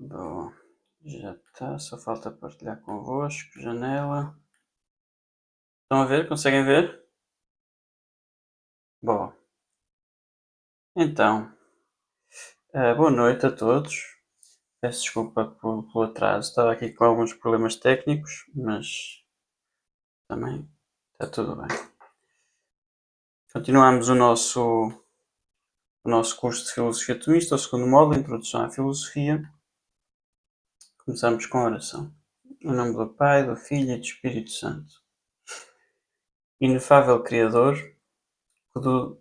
Boa. Já está, só falta partilhar convosco. Janela. Estão a ver? Conseguem ver? Boa. Então, boa noite a todos. Peço desculpa pelo atraso. Estava aqui com alguns problemas técnicos, mas também está tudo bem. Continuamos o nosso curso de Filosofia Tomista, o segundo módulo, Introdução à Filosofia. Começamos com a oração. Em nome do Pai, do Filho e do Espírito Santo. Inefável Criador, que do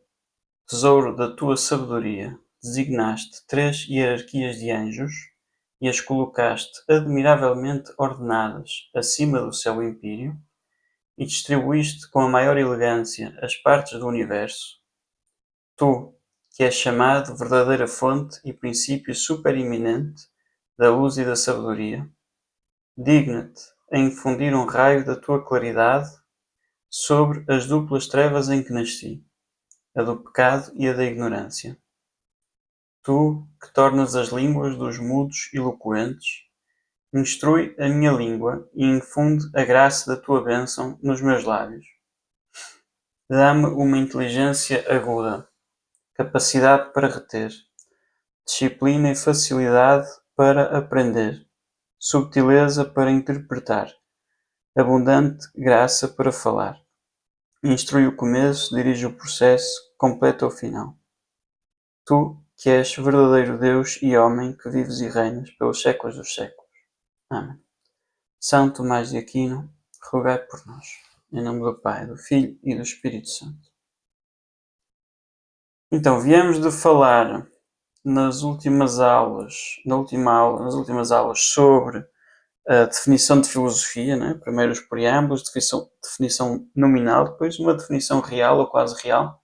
tesouro da tua sabedoria designaste 3 hierarquias de anjos e as colocaste admiravelmente ordenadas acima do céu empíreo e distribuíste com a maior elegância as partes do universo, tu, que és chamado verdadeira fonte e princípio supereminente da luz e da sabedoria, digna-te a infundir um raio da tua claridade sobre as duplas trevas em que nasci, a do pecado e a da ignorância. Tu, que tornas as línguas dos mudos eloquentes, instrui a minha língua e infunde a graça da tua bênção nos meus lábios. Dá-me uma inteligência aguda, capacidade para reter, disciplina e facilidade para aprender, subtileza para interpretar, abundante graça para falar. Instrui o começo, dirige o processo, completa o final. Tu, que és verdadeiro Deus e homem, que vives e reinas pelos séculos dos séculos. Amém. São Tomás de Aquino, rogai por nós. Em nome do Pai, do Filho e do Espírito Santo. Então, viemos de falar nas últimas aulas sobre a definição de filosofia, né? Primeiro os preâmbulos, definição nominal, depois uma definição real ou quase real.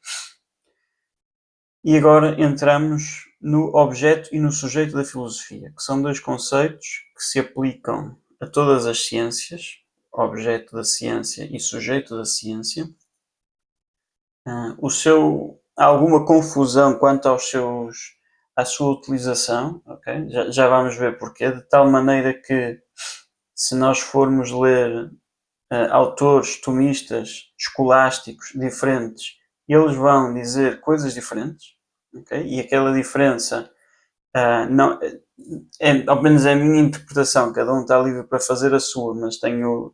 E agora entramos no objeto e no sujeito da filosofia, que são dois conceitos que se aplicam a todas as ciências, objeto da ciência e sujeito da ciência. Há alguma confusão quanto à sua utilização, okay? Já vamos ver porquê, de tal maneira que se nós formos ler autores tomistas escolásticos diferentes, eles vão dizer coisas diferentes, okay? E aquela diferença não, ao menos é a minha interpretação, cada um está livre para fazer a sua, mas tenho-me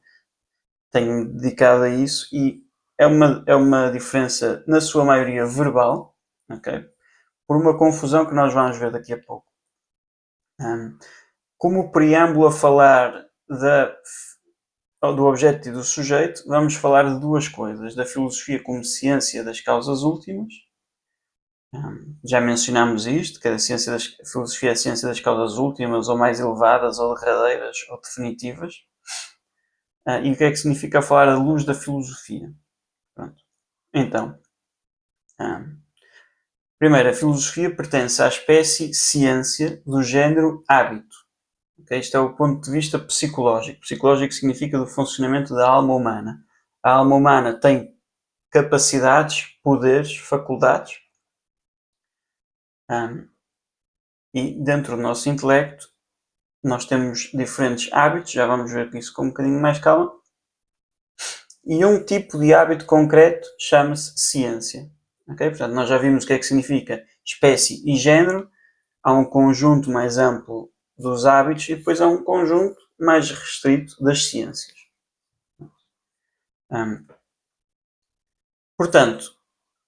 dedicado a isso e é uma diferença, na sua maioria, verbal, okay? Por uma confusão que nós vamos ver daqui a pouco. Como preâmbulo a falar do objeto e do sujeito, vamos falar de duas coisas: da filosofia como ciência das causas últimas. Já mencionámos isto, que a filosofia é a ciência das causas últimas, ou mais elevadas, ou derradeiras, ou definitivas. E o que é que significa falar à luz da filosofia? Pronto. Então, primeiro, a filosofia pertence à espécie ciência do género hábito. Okay? Isto é o ponto de vista psicológico. Psicológico significa do funcionamento da alma humana. A alma humana tem capacidades, poderes, faculdades, e dentro do nosso intelecto nós temos diferentes hábitos, já vamos ver isso com um bocadinho mais calma, e um tipo de hábito concreto chama-se ciência. Okay? Portanto, nós já vimos o que é que significa espécie e género, há um conjunto mais amplo dos hábitos e depois há um conjunto mais restrito das ciências. Portanto,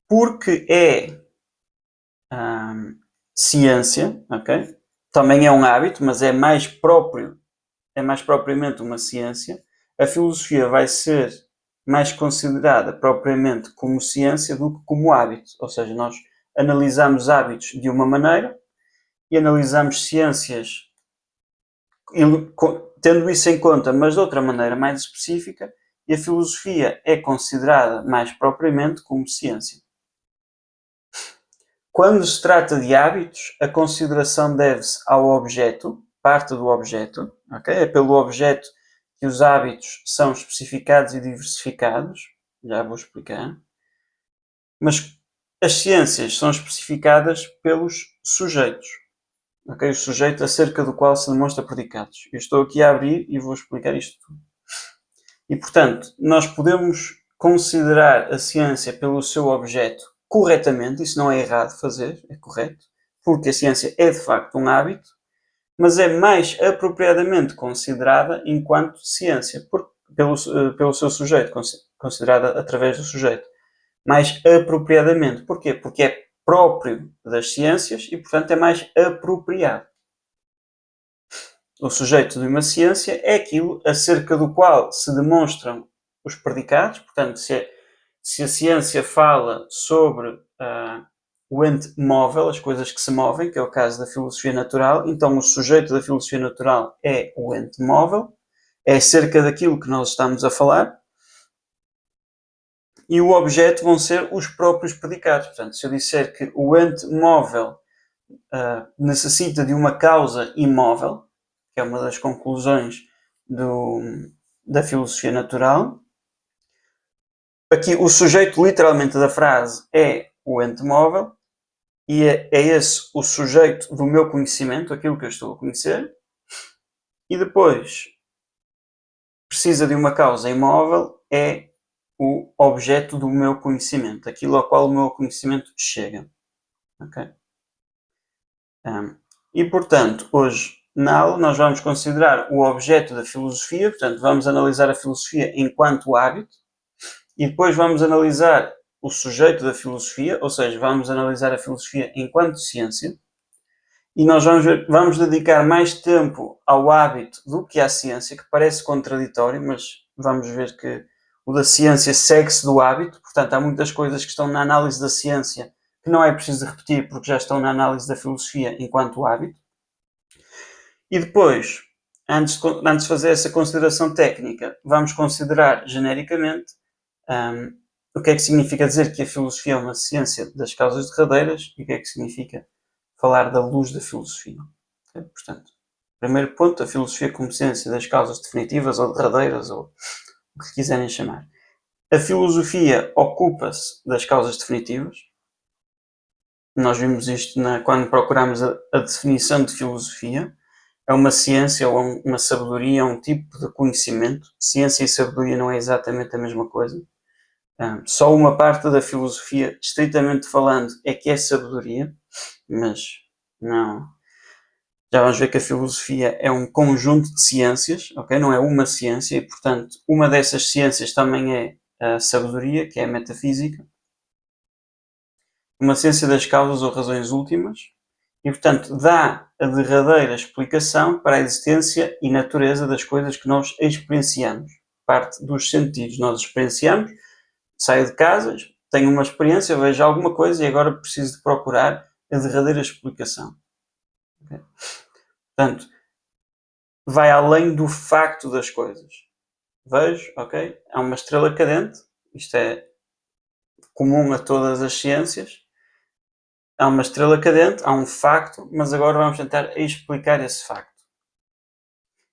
porque é ciência, okay? Também é um hábito, mas é mais propriamente uma ciência, a filosofia vai ser mais considerada propriamente como ciência do que como hábito. Ou seja, nós analisamos hábitos de uma maneira e analisamos ciências tendo isso em conta, mas de outra maneira mais específica, e a filosofia é considerada mais propriamente como ciência. Quando se trata de hábitos, a consideração deve-se ao objeto, parte do objeto, okay? É pelo objeto que os hábitos são especificados e diversificados, já vou explicar, mas as ciências são especificadas pelos sujeitos. ok? O sujeito acerca do qual se demonstra predicados. Eu estou aqui a abrir e vou explicar isto tudo. E, portanto, nós podemos considerar a ciência pelo seu objeto corretamente, isso não é errado fazer, é correto, porque a ciência é de facto um hábito, mas é mais apropriadamente considerada enquanto ciência, pelo seu sujeito, considerada através do sujeito. Mais apropriadamente. Porquê? Porque é próprio das ciências e, portanto, é mais apropriado. O sujeito de uma ciência é aquilo acerca do qual se demonstram os predicados. Portanto, se a ciência fala sobre o ente móvel, as coisas que se movem, que é o caso da filosofia natural, então o sujeito da filosofia natural é o ente móvel, é acerca daquilo que nós estamos a falar, e o objeto vão ser os próprios predicados. Portanto, se eu disser que o ente móvel necessita de uma causa imóvel, que é uma das conclusões da filosofia natural, aqui o sujeito literalmente da frase é o ente móvel, e é esse o sujeito do meu conhecimento, aquilo que eu estou a conhecer, e depois precisa de uma causa imóvel, é o objeto do meu conhecimento, aquilo ao qual o meu conhecimento chega. Okay? E, portanto, hoje na aula nós vamos considerar o objeto da filosofia, portanto, vamos analisar a filosofia enquanto hábito, e depois vamos analisar o sujeito da filosofia, ou seja, vamos analisar a filosofia enquanto ciência, e nós vamos dedicar mais tempo ao hábito do que à ciência, que parece contraditório, mas vamos ver que o da ciência segue-se do hábito, portanto há muitas coisas que estão na análise da ciência que não é preciso repetir porque já estão na análise da filosofia enquanto hábito. E depois, antes de fazer essa consideração técnica, vamos considerar genericamente o que é que significa dizer que a filosofia é uma ciência das causas derradeiras e o que é que significa falar da luz da filosofia. Okay? Portanto, primeiro ponto, a filosofia como ciência das causas definitivas ou derradeiras, ou o que quiserem chamar. A filosofia ocupa-se das causas definitivas. Nós vimos isto quando procuramos a definição de filosofia. É uma ciência ou uma sabedoria, um tipo de conhecimento. Ciência e sabedoria não é exatamente a mesma coisa. Só uma parte da filosofia, estritamente falando, é que é sabedoria, mas não. Já vamos ver que a filosofia é um conjunto de ciências, ok? Não é uma ciência, e portanto uma dessas ciências também é a sabedoria, que é a metafísica. Uma ciência das causas ou razões últimas, e portanto dá a derradeira explicação para a existência e natureza das coisas que nós experienciamos. Parte dos sentidos. Nós experienciamos, saio de casa, tenho uma experiência, vejo alguma coisa e agora preciso de procurar a derradeira explicação. Okay? Portanto, vai além do facto das coisas. Vejo, ok, há uma estrela cadente, isto é comum a todas as ciências, há uma estrela cadente, há um facto, mas agora vamos tentar explicar esse facto.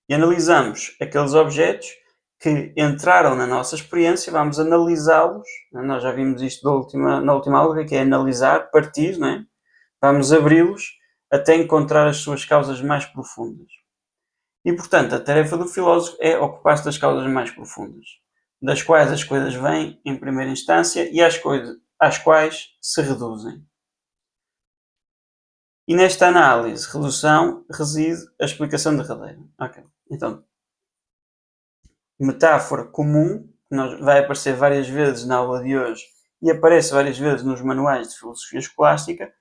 E analisamos aqueles objetos que entraram na nossa experiência, vamos analisá-los, nós já vimos isto na última aula, que é analisar, partir, não é? Vamos abri-los até encontrar as suas causas mais profundas. E, portanto, a tarefa do filósofo é ocupar-se das causas mais profundas, das quais as coisas vêm em primeira instância e às quais se reduzem. E nesta análise, redução, reside a explicação derradeira. Ok, então, metáfora comum, que vai aparecer várias vezes na aula de hoje e aparece várias vezes nos manuais de filosofia escolástica,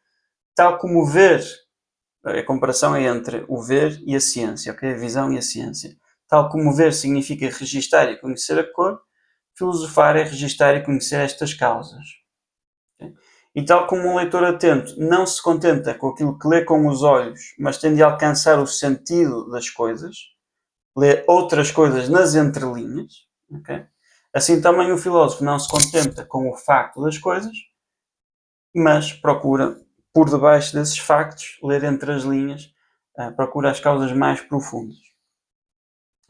tal como ver, a comparação é entre o ver e a ciência, okay? A visão e a ciência. Tal como ver significa registar e conhecer a cor, filosofar é registar e conhecer estas causas. Okay? E tal como um leitor atento não se contenta com aquilo que lê com os olhos, mas tem de alcançar o sentido das coisas, lê outras coisas nas entrelinhas, okay? Assim também o filósofo não se contenta com o facto das coisas, mas procura, por debaixo desses factos, ler entre as linhas, procura as causas mais profundas.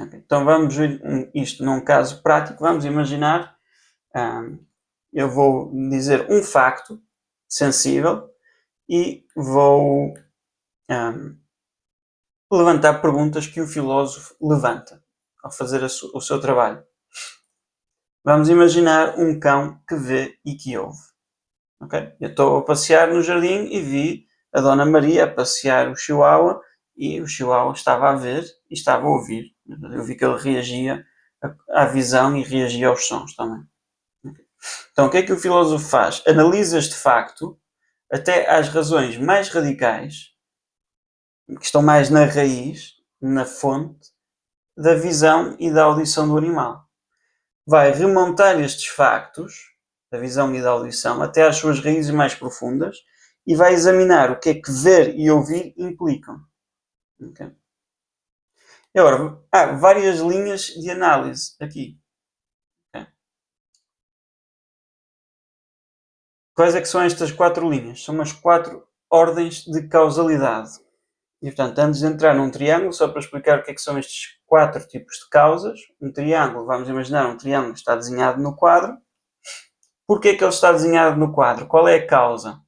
Okay. Então vamos ver isto num caso prático. Vamos imaginar, eu vou dizer um facto sensível e vou levantar perguntas que o filósofo levanta ao fazer o seu trabalho. Vamos imaginar um cão que vê e que ouve. Okay? Eu estou a passear no jardim e vi a Dona Maria a passear o Chihuahua e o Chihuahua estava a ver e estava a ouvir. Eu vi que ele reagia à visão e reagia aos sons também. Okay? Então, o que é que o filósofo faz? Analisa este facto até às razões mais radicais, que estão mais na raiz, na fonte, da visão e da audição do animal. Vai remontar estes factos, da visão e da audição, até às suas raízes mais profundas e vai examinar o que é que ver e ouvir implicam. Okay? Agora, há várias linhas de análise aqui. Okay? Quais é que são estas 4 linhas? São as 4 ordens de causalidade. E, portanto, antes de entrar num triângulo, só para explicar o que é que são estes 4 tipos de causas, um triângulo, vamos imaginar um triângulo que está desenhado no quadro. Porquê é que ele está desenhado no quadro? Qual é a causa?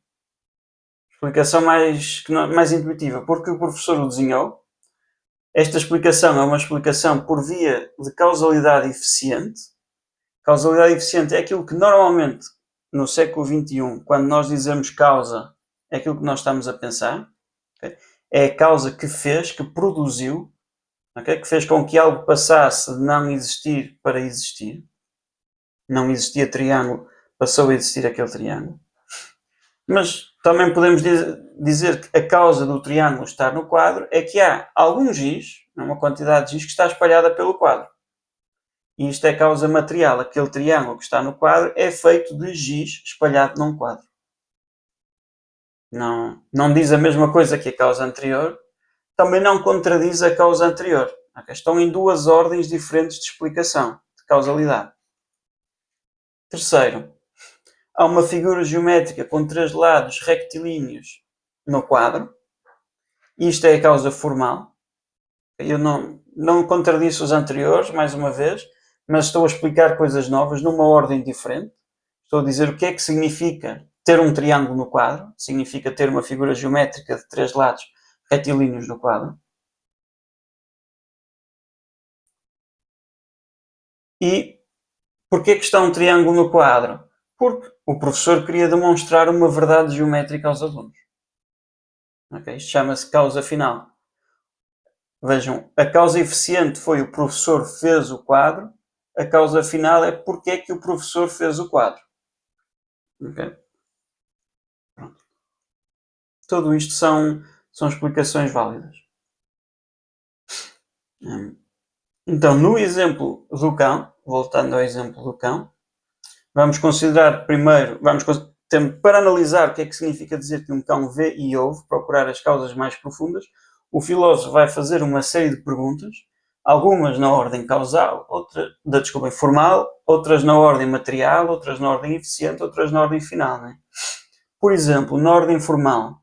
Explicação mais intuitiva. Porque o professor o desenhou. Esta explicação é uma explicação por via de causalidade eficiente. Causalidade eficiente é aquilo que normalmente, no século XXI, quando nós dizemos causa, é aquilo que nós estamos a pensar. Okay? É a causa que fez, que produziu, okay? Que fez com que algo passasse de não existir para existir. Não existia triângulo, passou a existir aquele triângulo. Mas também podemos dizer que a causa do triângulo estar no quadro é que há algum giz, uma quantidade de giz, que está espalhada pelo quadro. E isto é causa material. Aquele triângulo que está no quadro é feito de giz espalhado num quadro. Não diz a mesma coisa que a causa anterior, também não contradiz a causa anterior. Estão em 2 ordens diferentes de explicação, de causalidade. Terceiro, há uma figura geométrica com 3 lados rectilíneos no quadro. Isto é a causa formal. Eu não contradisse os anteriores, mais uma vez, mas estou a explicar coisas novas numa ordem diferente. Estou a dizer o que é que significa ter um triângulo no quadro. Significa ter uma figura geométrica de 3 lados retilíneos no quadro. E porquê é que está um triângulo no quadro? Porque o professor queria demonstrar uma verdade geométrica aos alunos. Okay? Isto chama-se causa final. Vejam, a causa eficiente foi o professor fez o quadro, a causa final é porque é que o professor fez o quadro. Okay? Pronto. Tudo isto são explicações válidas. Então, no exemplo do cão, voltando ao exemplo do cão, vamos considerar primeiro, para analisar o que é que significa dizer que um cão vê e ouve, procurar as causas mais profundas, o filósofo vai fazer uma série de perguntas, algumas na ordem causal, formal, outras na ordem material, outras na ordem eficiente, outras na ordem final. Né? Por exemplo, na ordem formal,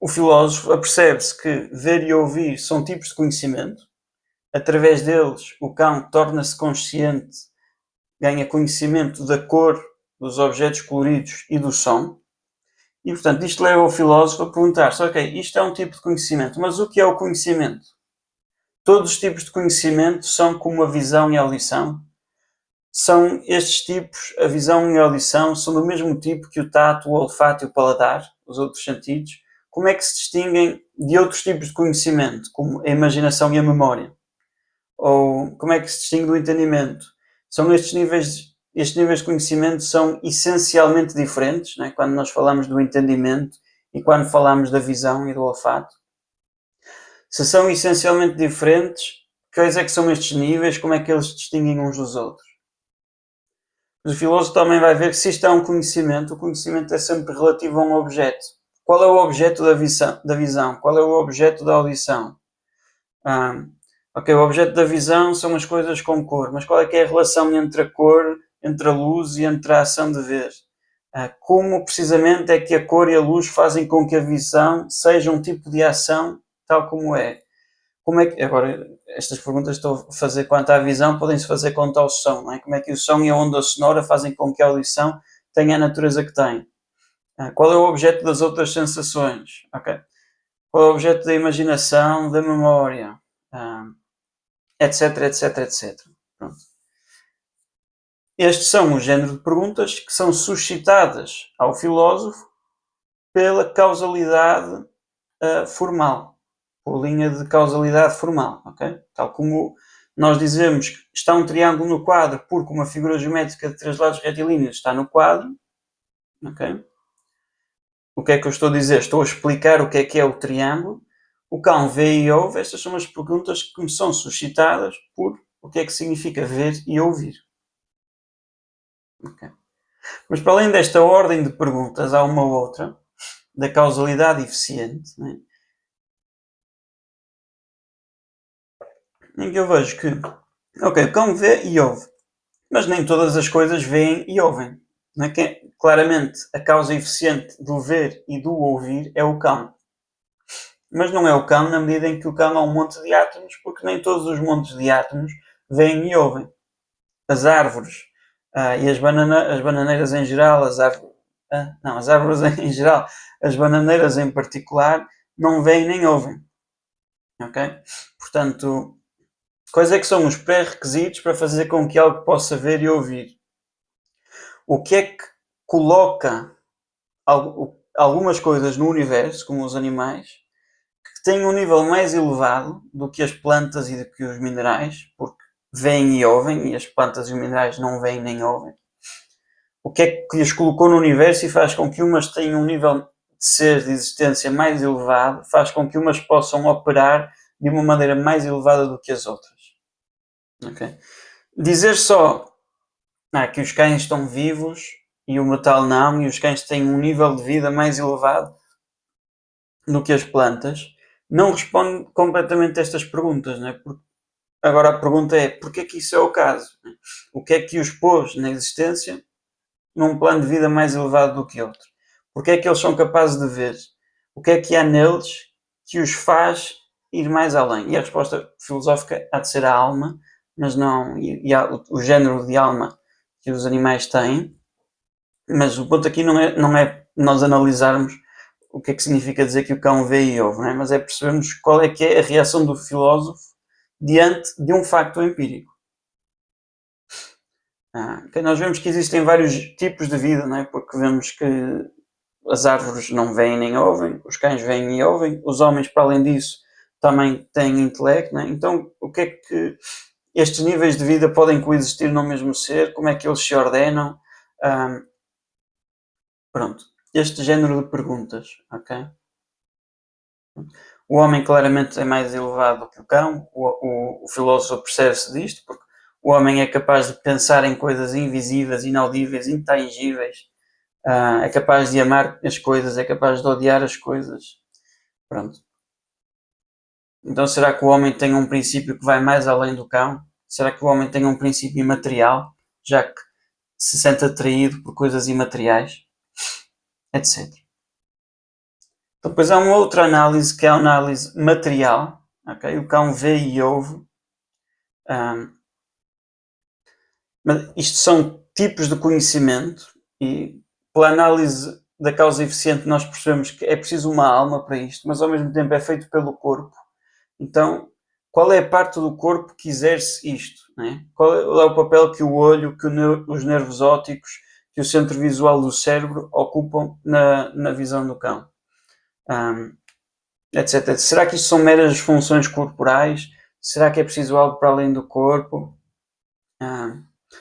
o filósofo apercebe-se que ver e ouvir são tipos de conhecimento. Através deles, o cão torna-se consciente, ganha conhecimento da cor, dos objetos coloridos e do som. E, portanto, isto leva o filósofo a perguntar-se, ok, isto é um tipo de conhecimento, mas o que é o conhecimento? Todos os tipos de conhecimento são como a visão e a audição? São estes tipos, a visão e a audição, são do mesmo tipo que o tato, o olfato e o paladar, os outros sentidos? Como é que se distinguem de outros tipos de conhecimento, como a imaginação e a memória? Ou como é que se distingue do entendimento? São estes níveis de conhecimento são essencialmente diferentes, né? Quando nós falamos do entendimento e quando falamos da visão e do olfato. Se são essencialmente diferentes, quais é que são estes níveis? Como é que eles se distinguem uns dos outros? Mas o filósofo também vai ver que se isto é um conhecimento, o conhecimento é sempre relativo a um objeto. Qual é o objeto da visão? Qual é o objeto da audição? Ok, o objeto da visão são as coisas com cor, mas qual é que é a relação entre a cor, entre a luz e entre a ação de ver? Como precisamente é que a cor e a luz fazem com que a visão seja um tipo de ação tal como é? Como é que, agora, estas perguntas que estou a fazer quanto à visão podem-se fazer quanto ao som, não é? Como é que o som e a onda sonora fazem com que a audição tenha a natureza que tem? Qual é o objeto das outras sensações? Ok. qual é o objeto da imaginação, da memória, etc, etc, etc. Pronto. Estes são o género de perguntas que são suscitadas ao filósofo pela causalidade formal, por linha de causalidade formal, ok? Tal como nós dizemos que está um triângulo no quadro porque uma figura geométrica de 3 lados retilíneos está no quadro, ok? O que é que eu estou a dizer? Estou a explicar o que é o triângulo. O cão vê e ouve. Estas são as perguntas que me são suscitadas por o que é que significa ver e ouvir. Okay. Mas para além desta ordem de perguntas, há uma outra, da causalidade eficiente, né? Em que eu vejo que, ok, o cão vê e ouve, mas nem todas as coisas veem e ouvem. Não é? Claramente, a causa eficiente do ver e do ouvir é o cão. Mas não é o cão na medida em que o cão é um monte de átomos, porque nem todos os montes de átomos veem e ouvem. As árvores e as bananeiras em geral, as árvores em geral, as bananeiras em particular, não veem nem ouvem. Ok? Portanto, quais é que são os pré-requisitos para fazer com que algo possa ver e ouvir? O que é que coloca algumas coisas no universo, como os animais, que têm um nível mais elevado do que as plantas e do que os minerais, porque veem e ouvem, e as plantas e os minerais não veem nem ouvem. O que é que lhes colocou no universo e faz com que umas tenham um nível de ser, de existência mais elevado, faz com que umas possam operar de uma maneira mais elevada do que as outras. Okay? Dizer só que os cães estão vivos e o metal não, e os cães têm um nível de vida mais elevado do que as plantas, não responde completamente a estas perguntas, não é? Porque agora a pergunta é, porquê que isso é o caso? O que é que os pôs na existência num plano de vida mais elevado do que outro? Porquê é que eles são capazes de ver? O que é que há neles que os faz ir mais além? E a resposta filosófica há de ser a alma, mas não o género de alma que os animais têm. Mas o ponto aqui não é nós analisarmos o que é que significa dizer que o cão vê e ouve, não é? Mas é percebermos qual é que é a reação do filósofo diante de um facto empírico. Nós vemos que existem vários tipos de vida, não é? Porque vemos que as árvores não veem nem ouvem, os cães veem e ouvem, os homens, para além disso, também têm intelecto, não é? Então, o que é que estes níveis de vida podem coexistir no mesmo ser? Como é que eles se ordenam? Pronto, este género de perguntas, ok? O homem claramente é mais elevado que o cão, o filósofo percebe-se disto, porque o homem é capaz de pensar em coisas invisíveis, inaudíveis, intangíveis, é capaz de amar as coisas, é capaz de odiar as coisas. Pronto. Então será que o homem tem um princípio que vai mais além do cão? Será que o homem tem um princípio imaterial, já que se sente atraído por coisas imateriais, etc. Então, depois há uma outra análise que é a análise material, okay? O cão vê e ouve. Mas isto são tipos de conhecimento e pela análise da causa eficiente nós percebemos que é preciso uma alma para isto, mas ao mesmo tempo é feito pelo corpo. Então, qual é a parte do corpo que exerce isto? Né? Qual é o papel que o olho, que os nervos ópticos, que o centro visual do cérebro ocupam na visão do cão? Etc. Será que isto são meras funções corporais? Será que é preciso algo para além do corpo?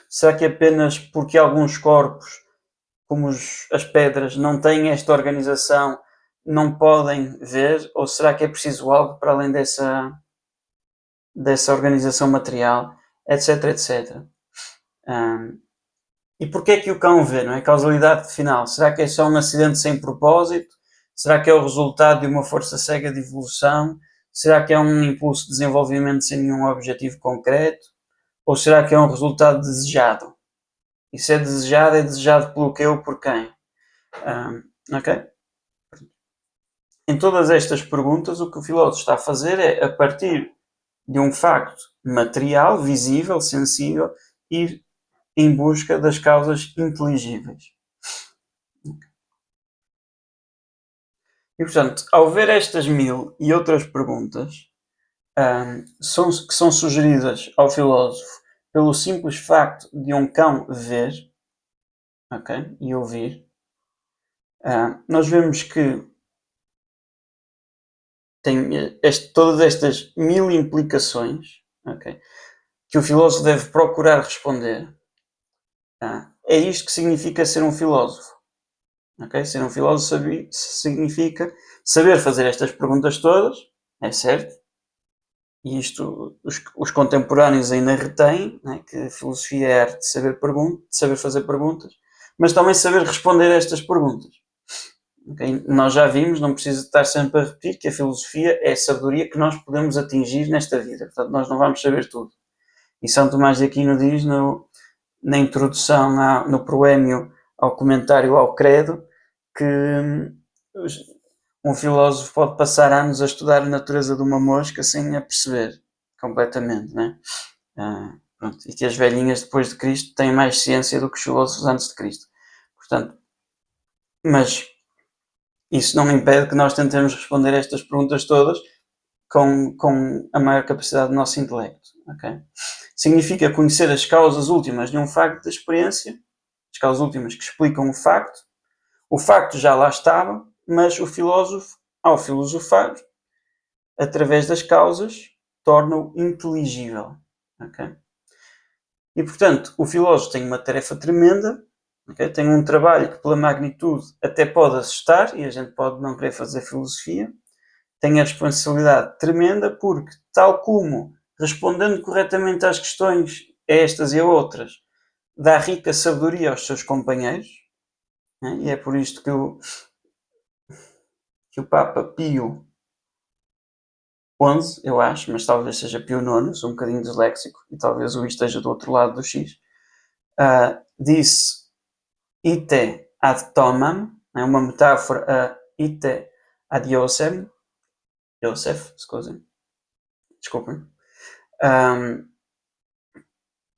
Será que apenas porque alguns corpos, como as pedras, não têm esta organização, não podem ver? Ou será que é preciso algo para além dessa organização material? Etc, etc. E porquê é que o cão vê, não é? Causalidade final. Será que é só um acidente sem propósito? Será que é o resultado de uma força cega de evolução? Será que é um impulso de desenvolvimento sem nenhum objetivo concreto? Ou será que é um resultado desejado? E se é desejado pelo que ou por quem? Ok? Em todas estas perguntas, o que o filósofo está a fazer é, a partir de um facto material, visível, sensível, ir em busca das causas inteligíveis. E, portanto, ao ver estas 1000 e outras perguntas, que são sugeridas ao filósofo pelo simples facto de um cão ver, ok, e ouvir, nós vemos que tem todas estas 1000 implicações, ok, que o filósofo deve procurar responder. É isto que significa ser um filósofo. Okay? Ser um filósofo significa saber fazer estas perguntas todas, é certo? E isto os contemporâneos ainda retêm, né? Que a filosofia é a arte de saber fazer perguntas, mas também saber responder a estas perguntas. Okay? Nós já vimos, não preciso estar sempre a repetir, que a filosofia é a sabedoria que nós podemos atingir nesta vida. Portanto, nós não vamos saber tudo. E São Tomás de Aquino diz na introdução, no proémio ao comentário ao Credo, que um filósofo pode passar anos a estudar a natureza de uma mosca sem a perceber completamente, né? Pronto, e que as velhinhas depois de Cristo têm mais ciência do que os filósofos antes de Cristo. Portanto, mas isso não impede que nós tentemos responder estas perguntas todas com a maior capacidade do nosso intelecto. Okay? Significa conhecer as causas últimas de um facto da experiência, as causas últimas que explicam o facto já lá estava, mas o filósofo, ao filosofar, através das causas, torna-o inteligível. Okay? E, portanto, o filósofo tem uma tarefa tremenda, okay? Tem um trabalho que, pela magnitude, até pode assustar, e a gente pode não querer fazer filosofia. Tem a responsabilidade tremenda porque, tal como respondendo corretamente às questões, a estas e a outras, dá rica sabedoria aos seus companheiros, né? E é por isto que o Papa Pio XI, eu acho, mas talvez seja Pio IX, sou um bocadinho disléxico, e talvez o I esteja do outro lado do X, disse ite ad tomam, é uma metáfora a ite ad Iosem, Yosef, desculpem.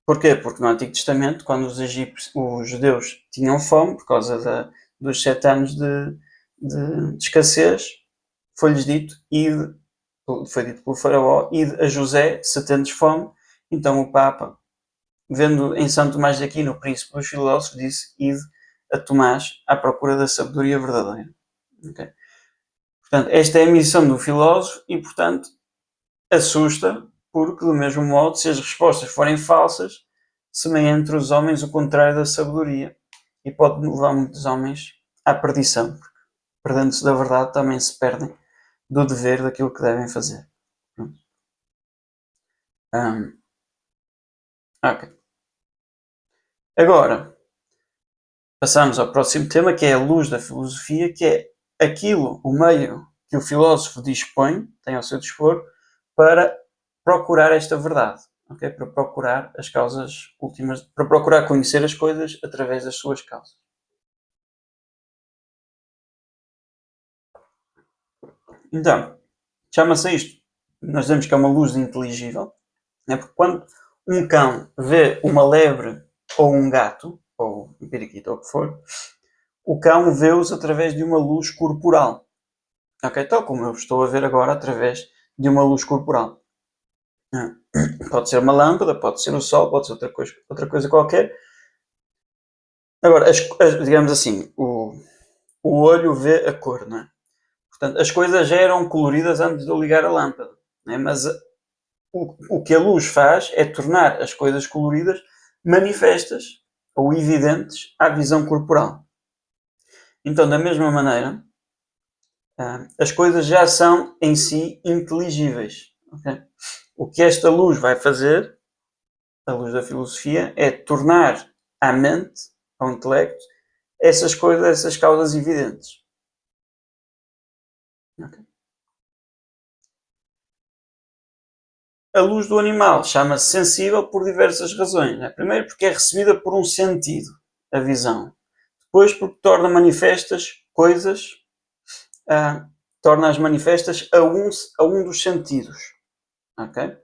Porquê? Porque no Antigo Testamento, quando os judeus tinham fome, por causa dos 7 anos de escassez, foi-lhes dito, foi dito pelo faraó, ide a José, se tendes fome. Então o Papa, vendo em São Tomás de Aquino o príncipe dos filósofos, disse, ide a Tomás à procura da sabedoria verdadeira. Okay? Portanto, esta é a missão do filósofo e, portanto, assusta, porque, do mesmo modo, se as respostas forem falsas, semeia entre os homens o contrário da sabedoria e pode levar muitos homens à perdição, porque, perdendo-se da verdade, também se perdem do dever daquilo que devem fazer. Ok. Agora, passamos ao próximo tema, que é a luz da filosofia, que é o meio que o filósofo dispõe, tem ao seu dispor, para procurar esta verdade, okay? Para procurar as causas últimas, para procurar conhecer as coisas através das suas causas. Então, chama-se isto, nós dizemos que é uma luz inteligível, né? Porque quando um cão vê uma lebre ou um gato, ou um periquito, ou o que for, o cão vê-os através de uma luz corporal. Ok? Tal como eu estou a ver agora através de uma luz corporal. Pode ser uma lâmpada, pode ser o sol, pode ser outra coisa qualquer. Agora, digamos assim, o olho vê a cor, não é? Portanto, as coisas já eram coloridas antes de eu ligar a lâmpada. Não é? Mas o que a luz faz é tornar as coisas coloridas manifestas ou evidentes à visão corporal. Então, da mesma maneira, as coisas já são em si inteligíveis. Okay? O que esta luz vai fazer, a luz da filosofia, é tornar à mente, ao intelecto, essas coisas, essas causas evidentes. Okay? A luz do animal chama-se sensível por diversas razões. Né? Primeiro, porque é recebida por um sentido, a visão. Depois, porque torna manifestas coisas, torna-as manifestas a um dos sentidos. Okay?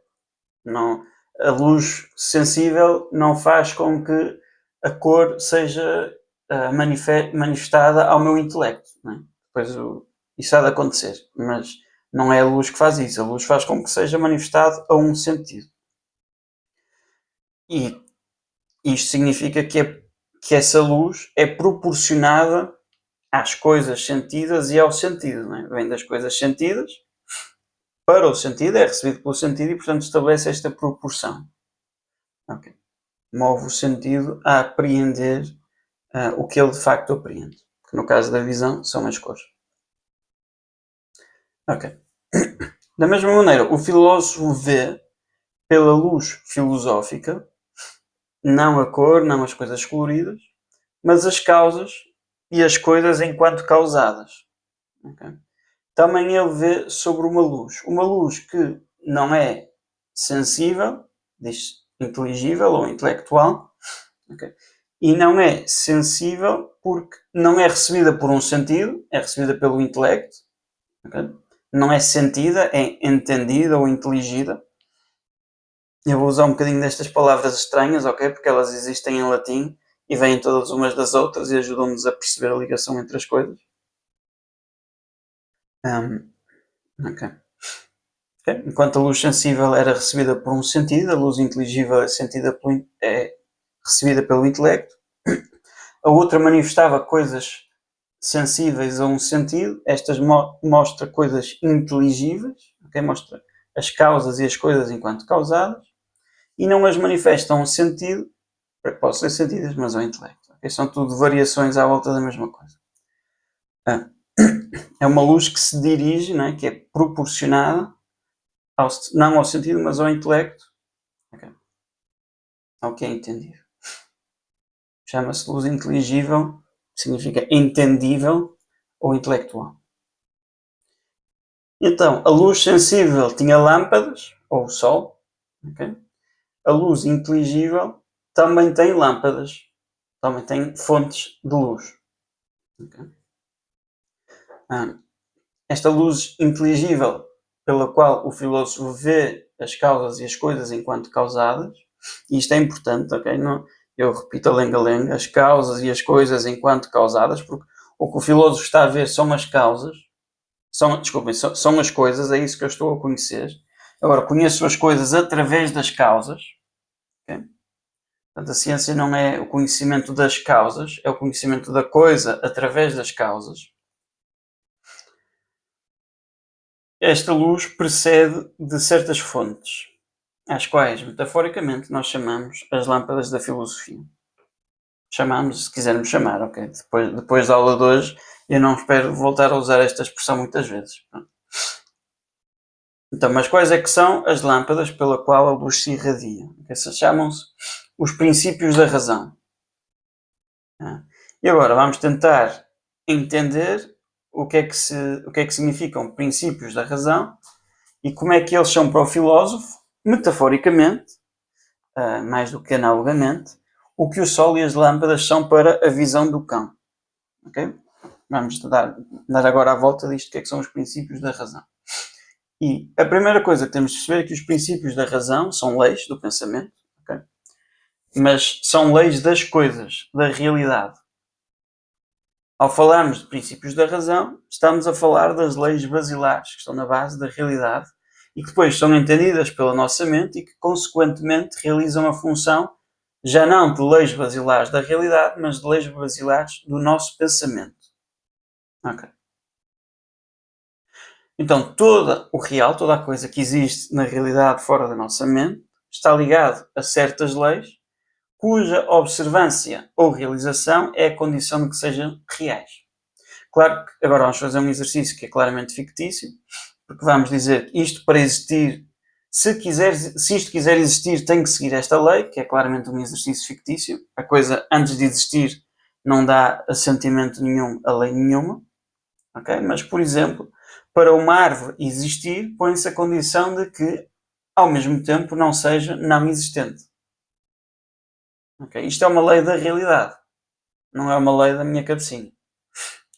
Não, a luz sensível não faz com que a cor seja manifestada ao meu intelecto. Né? Depois Isso há de acontecer, mas não é a luz que faz isso. A luz faz com que seja manifestado a um sentido. E isto significa que essa luz é proporcionada às coisas sentidas e ao sentido. Não é? Vem das coisas sentidas para o sentido, é recebido pelo sentido e, portanto, estabelece esta proporção. Okay. Move o sentido a apreender o que ele de facto apreende. Que no caso da visão são as cores. Ok. Da mesma maneira, o filósofo vê pela luz filosófica não a cor, não as coisas coloridas, mas as causas e as coisas enquanto causadas. Okay? Também ele vê sobre uma luz que não é sensível, diz inteligível ou intelectual, okay? E não é sensível porque não é recebida por um sentido, é recebida pelo intelecto, okay? Não é sentida, é entendida ou inteligida. Eu vou usar um bocadinho destas palavras estranhas, ok? Porque elas existem em latim e vêm todas umas das outras e ajudam-nos a perceber a ligação entre as coisas. Okay. Okay. Enquanto a luz sensível era recebida por um sentido, a luz inteligível é recebida pelo intelecto. A outra manifestava coisas sensíveis a um sentido, estas mostra coisas inteligíveis, okay? Mostra as causas e as coisas enquanto causadas, e não as manifesta a um sentido, para que possam ser sentidas, mas ao intelecto. Okay? São tudo variações à volta da mesma coisa. É uma luz que se dirige, não é? Que é proporcionada, não ao sentido, mas ao intelecto, okay? Ao que é entendido. Chama-se luz inteligível, significa entendível ou intelectual. Então, a luz sensível tinha lâmpadas, ou o sol. Okay? A luz inteligível também tem lâmpadas, também tem fontes de luz. Okay? Esta luz inteligível, pela qual o filósofo vê as causas e as coisas enquanto causadas, e isto é importante, ok? Não, eu repito a lenga-lenga, as causas e as coisas enquanto causadas, porque o que o filósofo está a ver são as causas, são as coisas, é isso que eu estou a conhecer. Agora, conheço as coisas através das causas. Okay? Portanto, a ciência não é o conhecimento das causas, é o conhecimento da coisa através das causas. Esta luz precede de certas fontes, às quais, metaforicamente, nós chamamos as lâmpadas da filosofia. Chamamos, se quisermos chamar, ok? Depois da aula de hoje, eu não espero voltar a usar esta expressão muitas vezes. Então, mas quais é que são as lâmpadas pela qual a luz se irradia? Essas chamam-se os princípios da razão. E agora vamos tentar entender o que é que significam princípios da razão e como é que eles são para o filósofo, metaforicamente, mais do que analogamente, o que o sol e as lâmpadas são para a visão do cão. Okay? Vamos dar agora a volta disto, o que é que são os princípios da razão. E a primeira coisa que temos de perceber é que os princípios da razão são leis do pensamento, okay? Mas são leis das coisas, da realidade. Ao falarmos de princípios da razão, estamos a falar das leis basilares que estão na base da realidade e que depois são entendidas pela nossa mente e que, consequentemente, realizam a função já não de leis basilares da realidade, mas de leis basilares do nosso pensamento. Ok. Então, todo o real, toda a coisa que existe na realidade fora da nossa mente, está ligado a certas leis cuja observância ou realização é a condição de que sejam reais. Claro que agora vamos fazer um exercício que é claramente fictício, porque vamos dizer que isto para existir, se isto quiser existir, tem que seguir esta lei, que é claramente um exercício fictício. A coisa, antes de existir, não dá assentimento nenhum a lei nenhuma. Okay? Mas, por exemplo, para uma árvore existir, põe-se a condição de que, ao mesmo tempo, não seja não existente. Okay? Isto é uma lei da realidade, não é uma lei da minha cabecinha.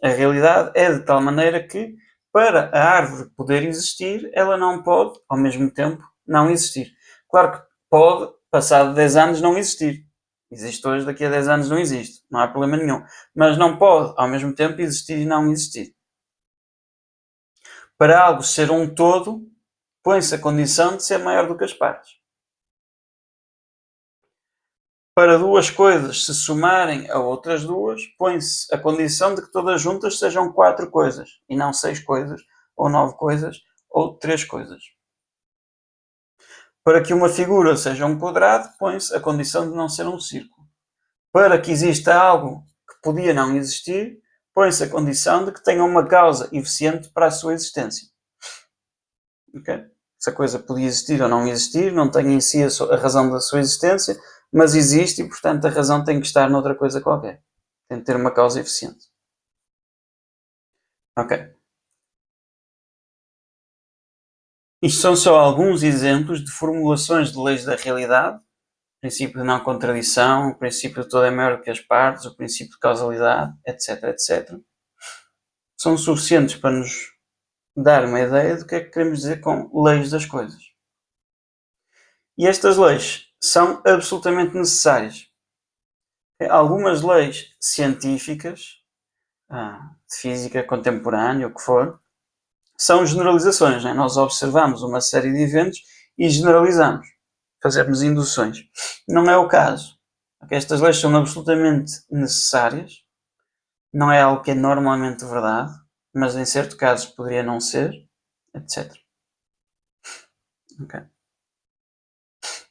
A realidade é de tal maneira que, para a árvore poder existir, ela não pode, ao mesmo tempo, não existir. Claro que pode, passado 10 anos, não existir. Existe hoje, daqui a 10 anos não existe. Não há problema nenhum. Mas não pode, ao mesmo tempo, existir e não existir. Para algo ser um todo, põe-se a condição de ser maior do que as partes. Para duas coisas se somarem a outras duas, põe-se a condição de que todas juntas sejam 4 coisas, e não 6 coisas, ou 9 coisas, ou 3 coisas. Para que uma figura seja um quadrado, põe-se a condição de não ser um círculo. Para que exista algo que podia não existir, põe-se a condição de que tenha uma causa eficiente para a sua existência. Okay? Se a coisa podia existir ou não existir, não tem em si a razão da sua existência, mas existe e, portanto, a razão tem que estar noutra coisa qualquer. Tem que ter uma causa eficiente. Ok. Isto são só alguns exemplos de formulações de leis da realidade, o princípio de não contradição, o princípio de tudo é maior que as partes, o princípio de causalidade, etc, etc. São suficientes para nos dar uma ideia do que é que queremos dizer com leis das coisas. E estas leis são absolutamente necessárias. Algumas leis científicas, de física contemporânea, o que for, são generalizações. Né? Nós observamos uma série de eventos e generalizamos. Fazemos induções. Não é o caso. Estas leis são absolutamente necessárias. Não é algo que é normalmente verdade, mas em certos casos poderia não ser, etc. Okay.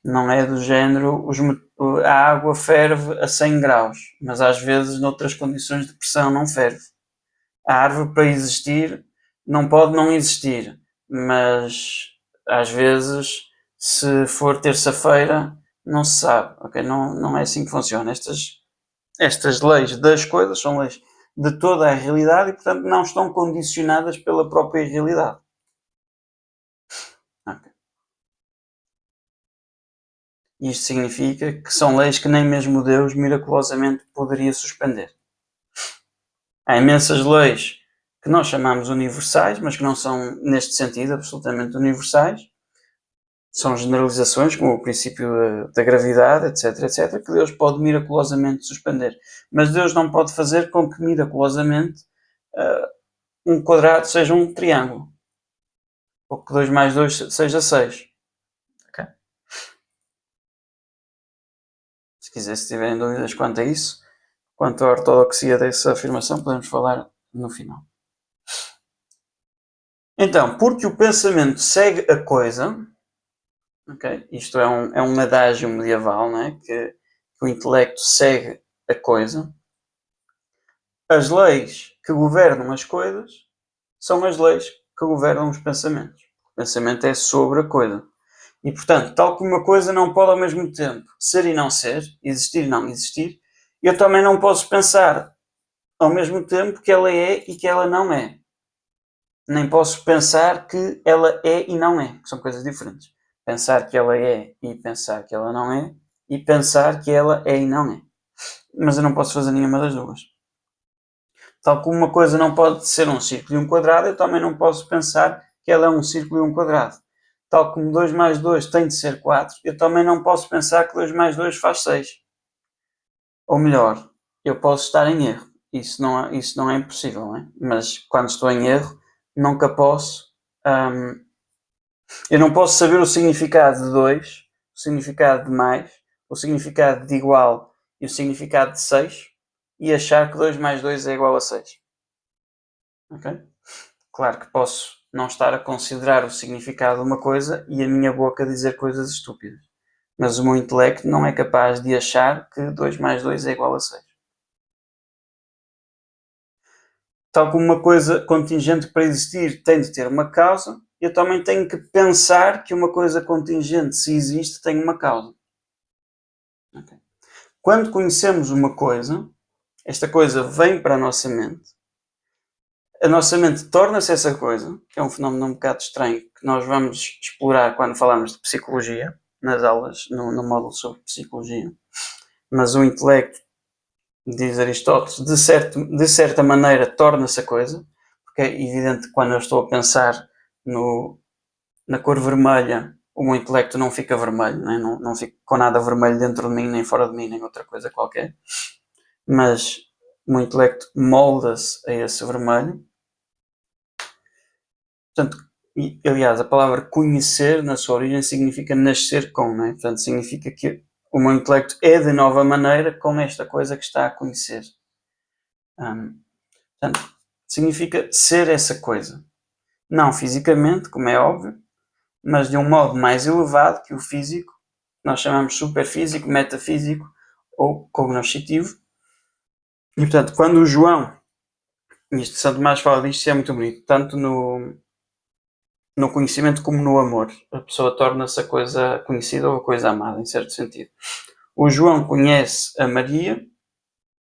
Não é do género a água ferve a 100 graus, mas às vezes noutras condições de pressão não ferve. A árvore, para existir, não pode não existir, mas às vezes, se for terça-feira, não se sabe. Okay? Não é assim que funciona. Estas leis das coisas são leis de toda a realidade e, portanto, não estão condicionadas pela própria realidade. Okay. Isto significa que são leis que nem mesmo Deus miraculosamente poderia suspender. Há imensas leis que nós chamamos universais, mas que não são, neste sentido, absolutamente universais. São generalizações, como o princípio da gravidade, etc, etc, que Deus pode miraculosamente suspender. Mas Deus não pode fazer com que miraculosamente um quadrado seja um triângulo. Ou que 2 mais 2 seja 6. Okay? Se tiverem dúvidas quanto a isso, quanto à ortodoxia dessa afirmação, podemos falar no final. Então, porque o pensamento segue a coisa, okay? Isto é um adágio medieval, não é? Que o intelecto segue a coisa. As leis que governam as coisas são as leis que governam os pensamentos. O pensamento é sobre a coisa. E, portanto, tal como uma coisa não pode ao mesmo tempo ser e não ser, existir e não existir, eu também não posso pensar ao mesmo tempo que ela é e que ela não é. Nem posso pensar que ela é e não é, que são coisas diferentes. Pensar que ela é e pensar que ela não é, e pensar que ela é e não é. Mas eu não posso fazer nenhuma das duas. Tal como uma coisa não pode ser um círculo e um quadrado, eu também não posso pensar que ela é um círculo e um quadrado. Tal como 2 mais 2 tem de ser 4, eu também não posso pensar que 2 mais 2 faz 6. Ou melhor, eu posso estar em erro. Isso não é impossível, não é? Mas quando estou em erro, nunca posso... eu não posso saber o significado de 2, o significado de mais, o significado de igual e o significado de 6 e achar que 2 mais 2 é igual a 6. Ok? Claro que posso não estar a considerar o significado de uma coisa e a minha boca dizer coisas estúpidas. Mas o meu intelecto não é capaz de achar que 2 mais 2 é igual a 6. Tal como uma coisa contingente para existir tem de ter uma causa, eu também tenho que pensar que uma coisa contingente, se existe, tem uma causa. Okay. Quando conhecemos uma coisa, esta coisa vem para a nossa mente torna-se essa coisa, que é um fenómeno um bocado estranho, que nós vamos explorar quando falamos de psicologia, nas aulas, no módulo sobre psicologia. Mas o intelecto, diz Aristóteles, de certa maneira torna-se a coisa, porque é evidente que quando eu estou a pensar na cor vermelha, o meu intelecto não fica vermelho, né? Não fica com nada vermelho dentro de mim, nem fora de mim, nem outra coisa qualquer. Mas o meu intelecto molda-se a esse vermelho. Portanto, aliás, a palavra conhecer, na sua origem, significa nascer com, não é? Portanto, significa que o meu intelecto é de nova maneira com esta coisa que está a conhecer. Portanto, significa ser essa coisa. Não fisicamente, como é óbvio, mas de um modo mais elevado que o físico, nós chamamos superfísico, metafísico ou cognoscitivo. E, portanto, quando o João, isto Santo Tomás fala disto, é muito bonito, tanto no conhecimento como no amor. A pessoa torna-se a coisa conhecida ou a coisa amada, em certo sentido. O João conhece a Maria,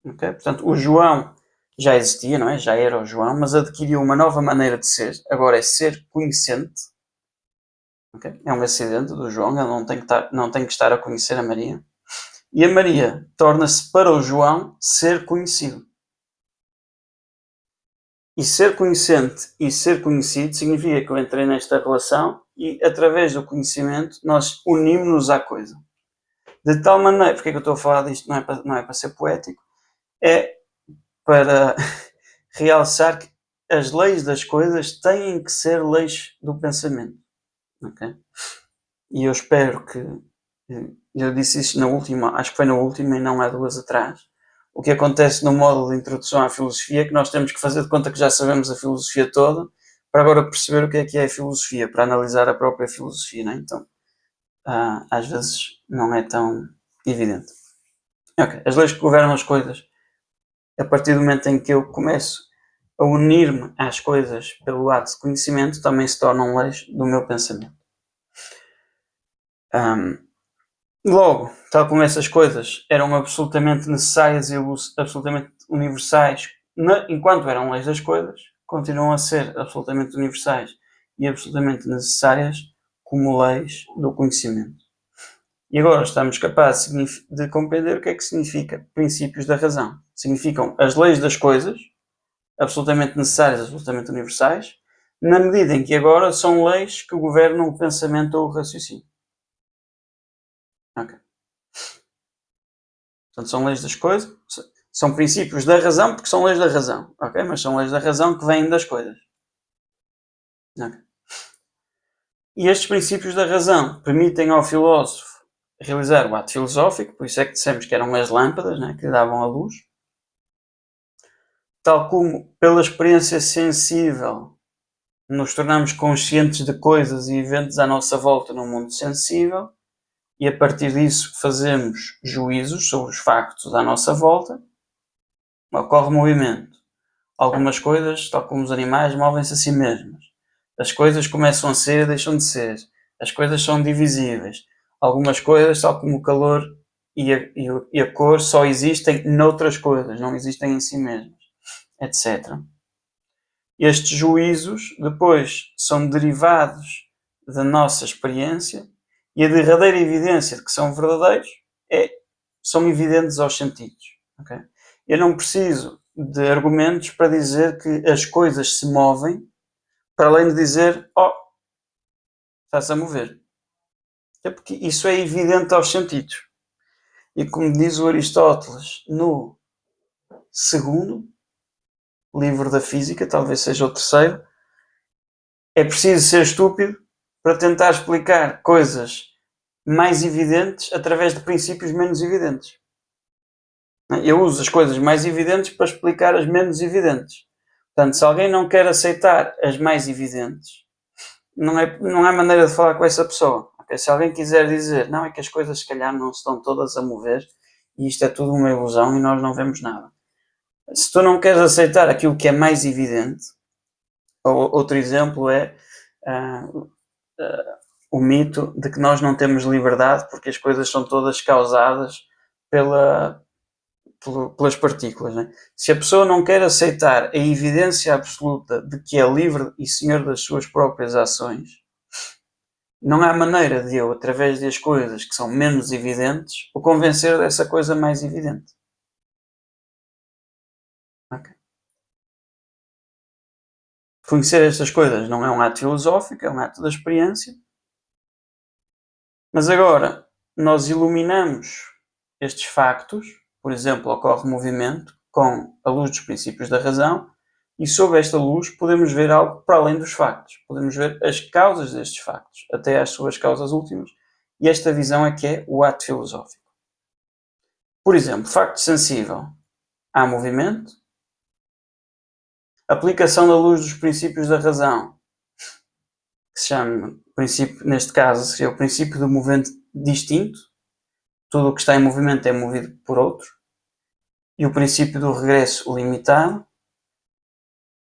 okay? Portanto, o João já existia, não é? Já era o João, mas adquiriu uma nova maneira de ser. Agora é ser conhecente. Okay? É um acidente do João, ele não tem que estar a conhecer a Maria. E a Maria torna-se para o João ser conhecido. E ser conhecente e ser conhecido significa que eu entrei nesta relação e, através do conhecimento, nós unimos-nos à coisa. De tal maneira, porque é que eu estou a falar disto? Não é para ser poético, é para realçar que as leis das coisas têm que ser leis do pensamento. Okay? E eu espero que. Eu disse isso na última, acho que foi na última e não há duas atrás. O que acontece no módulo de introdução à filosofia é que nós temos que fazer de conta que já sabemos a filosofia toda para agora perceber o que é a filosofia, para analisar a própria filosofia, não é? Então, às vezes não é tão evidente. Okay. As leis que governam as coisas, a partir do momento em que eu começo a unir-me às coisas pelo ato de conhecimento, também se tornam leis do meu pensamento. Logo, tal como essas coisas eram absolutamente necessárias e absolutamente universais enquanto eram leis das coisas, continuam a ser absolutamente universais e absolutamente necessárias como leis do conhecimento. E agora estamos capazes de compreender o que é que significa princípios da razão. Significam as leis das coisas, absolutamente necessárias, absolutamente universais, na medida em que agora são leis que governam o pensamento ou o raciocínio. Ok. Portanto, são leis das coisas, são princípios da razão, porque são leis da razão, ok? Mas são leis da razão que vêm das coisas. Okay. E estes princípios da razão permitem ao filósofo realizar o ato filosófico, por isso é que dissemos que eram as lâmpadas, né, que davam a luz. Tal como pela experiência sensível nos tornamos conscientes de coisas e eventos à nossa volta no mundo sensível, e a partir disso fazemos juízos sobre os factos à nossa volta, ocorre movimento. Algumas coisas, tal como os animais, movem-se a si mesmas. As coisas começam a ser e deixam de ser. As coisas são divisíveis. Algumas coisas, tal como o calor e a cor, só existem noutras coisas, não existem em si mesmas, etc. Estes juízos depois são derivados da nossa experiência e a derradeira evidência de que são verdadeiros são evidentes aos sentidos. Okay? Eu não preciso de argumentos para dizer que as coisas se movem, para além de dizer, está-se a mover. É porque isso é evidente aos sentidos. E como diz o Aristóteles no segundo livro da física, talvez seja o terceiro, é preciso ser estúpido para tentar explicar coisas mais evidentes através de princípios menos evidentes. Eu uso as coisas mais evidentes para explicar as menos evidentes. Portanto, se alguém não quer aceitar as mais evidentes, não há maneira de falar com essa pessoa. Okay? Se alguém quiser dizer, não, é que as coisas se calhar não estão todas a mover e isto é tudo uma ilusão e nós não vemos nada. Se tu não queres aceitar aquilo que é mais evidente, outro exemplo é o mito de que nós não temos liberdade porque as coisas são todas causadas pelas partículas. Né? Se a pessoa não quer aceitar a evidência absoluta de que é livre e senhor das suas próprias ações, não há maneira de eu, através das coisas que são menos evidentes, o convencer dessa coisa mais evidente. Okay. Conhecer estas coisas não é um ato filosófico, é um ato da experiência. Mas agora, nós iluminamos estes factos, por exemplo, ocorre movimento com a luz dos princípios da razão, e sob esta luz podemos ver algo para além dos factos. Podemos ver as causas destes factos, até às suas causas últimas, e esta visão é que é o ato filosófico. Por exemplo, facto sensível. Há movimento. Aplicação da luz dos princípios da razão, que se chama, princípio, neste caso, seria o princípio do movimento distinto. Tudo o que está em movimento é movido por outro. E o princípio do regresso limitado.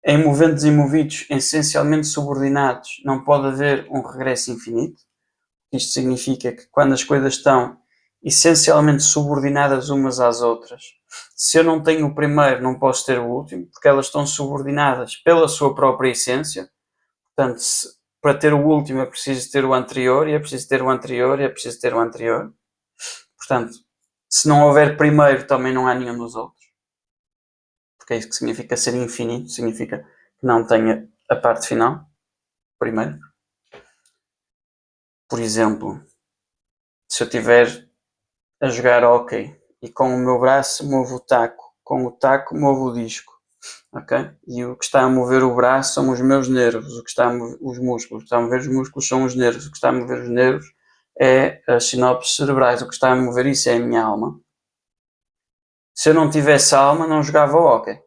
Em movimentos e movidos essencialmente subordinados não pode haver um regresso infinito. Isto significa que quando as coisas estão essencialmente subordinadas umas às outras, se eu não tenho o primeiro, não posso ter o último, porque elas estão subordinadas pela sua própria essência. Portanto, para ter o último é preciso ter o anterior, e é preciso ter o anterior, e é preciso ter o anterior. Portanto, se não houver primeiro, também não há nenhum dos outros. Porque é isso que significa ser infinito, significa que não tenha a parte final, primeiro. Por exemplo, se eu estiver a jogar hóquei e com o meu braço movo o taco, com o taco movo o disco, ok? E o que está a mover o braço são os meus nervos, o que está a mover os músculos, o que está a mover os músculos são os nervos, o que está a mover os nervos é as sinapses cerebrais, o que está a mover isso é a minha alma. Se eu não tivesse alma, não jogava hóquei.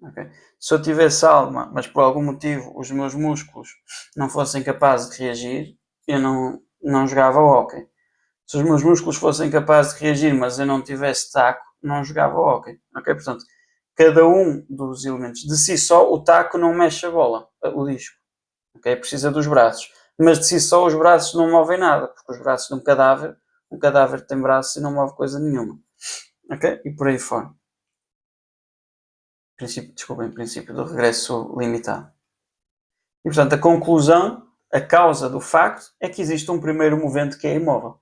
Okay? Se eu tivesse alma, mas por algum motivo os meus músculos não fossem capazes de reagir, eu não jogava hóquei. Se os meus músculos fossem capazes de reagir, mas eu não tivesse taco, não jogava hóquei. Okay? Portanto, cada um dos elementos de si só, o taco não mexe a bola, o disco. Okay? Precisa dos braços. Mas de si só os braços não movem nada, porque os braços de um cadáver tem braços e não move coisa nenhuma. Okay? E por aí fora. Princípio do regresso limitado. E portanto a conclusão, a causa do facto, é que existe um primeiro movimento que é imóvel.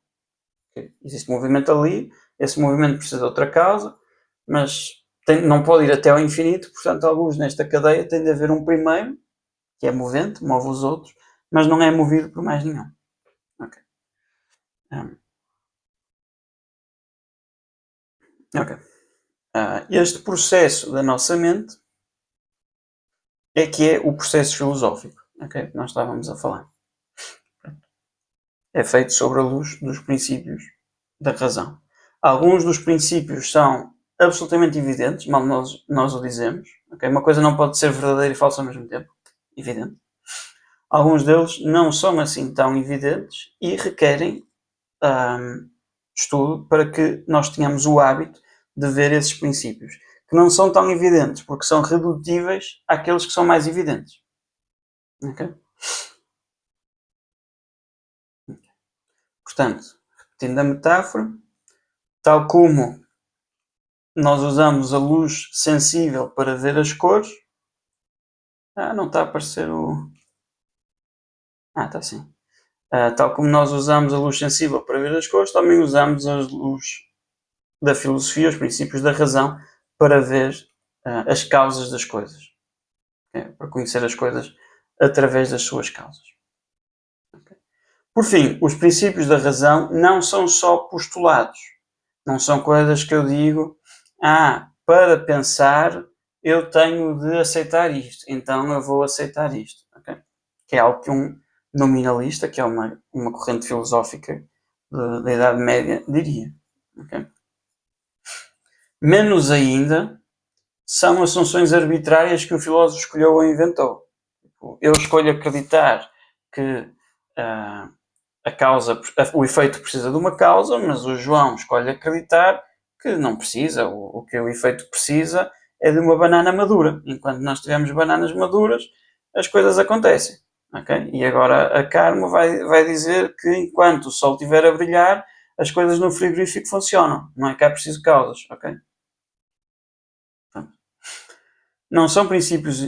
Existe movimento ali, esse movimento precisa de outra causa, mas não pode ir até ao infinito, portanto alguns nesta cadeia tem de haver um primeiro, que é movente, move os outros, mas não é movido por mais nenhum. Ok. Este processo da nossa mente é que é o processo filosófico, okay, que nós estávamos a falar. É feito sobre a luz dos princípios da razão. Alguns dos princípios são absolutamente evidentes, mal nós o dizemos. Okay? Uma coisa não pode ser verdadeira e falsa ao mesmo tempo. Evidente. Alguns deles não são assim tão evidentes e requerem estudo para que nós tenhamos o hábito de ver esses princípios, que não são tão evidentes, porque são redutíveis àqueles que são mais evidentes. Okay? Portanto, repetindo a metáfora, tal como nós usamos a luz sensível para ver as cores. Não está a aparecer o... está sim. Tal como nós usamos a luz sensível para ver as cores, também usamos a luz da filosofia, os princípios da razão, para ver as causas das coisas. Okay? Para conhecer as coisas através das suas causas. Okay? Por fim, os princípios da razão não são só postulados. Não são coisas que eu digo, para pensar eu tenho de aceitar isto, então eu vou aceitar isto. Okay? Que é algo que um nominalista, que é uma corrente filosófica da Idade Média, diria. Okay? Menos ainda são assunções arbitrárias que o filósofo escolheu ou inventou. Eu escolho acreditar que a causa, o efeito precisa de uma causa, mas o João escolhe acreditar que não precisa. O que o efeito precisa é de uma banana madura. Enquanto nós tivermos bananas maduras, as coisas acontecem. Okay? E agora a Carmo vai dizer que enquanto o sol estiver a brilhar, as coisas no frigorífico funcionam. Não é que há preciso causas. Okay? Não são princípios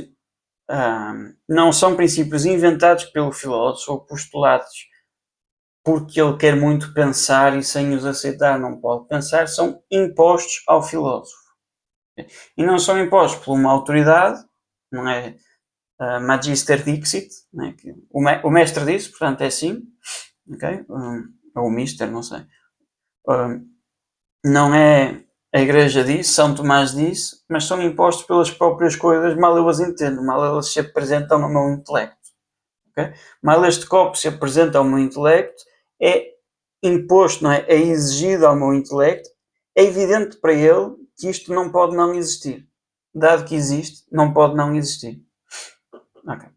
inventados pelo filósofo ou postulados porque ele quer muito pensar e sem os aceitar não pode pensar, são impostos ao filósofo. E não são impostos por uma autoridade, não é Magister Dixit, né? O mestre disse, portanto é assim, okay? Ou o mister, não sei. Não é a Igreja disse, São Tomás disse, mas são impostos pelas próprias coisas, mal eu as entendo, mal elas se apresentam ao meu intelecto. Okay? Mal este copo se apresenta ao meu intelecto, é imposto, não é? É exigido ao meu intelecto, é evidente para ele que isto não pode não existir. Dado que existe, não pode não existir. Okay.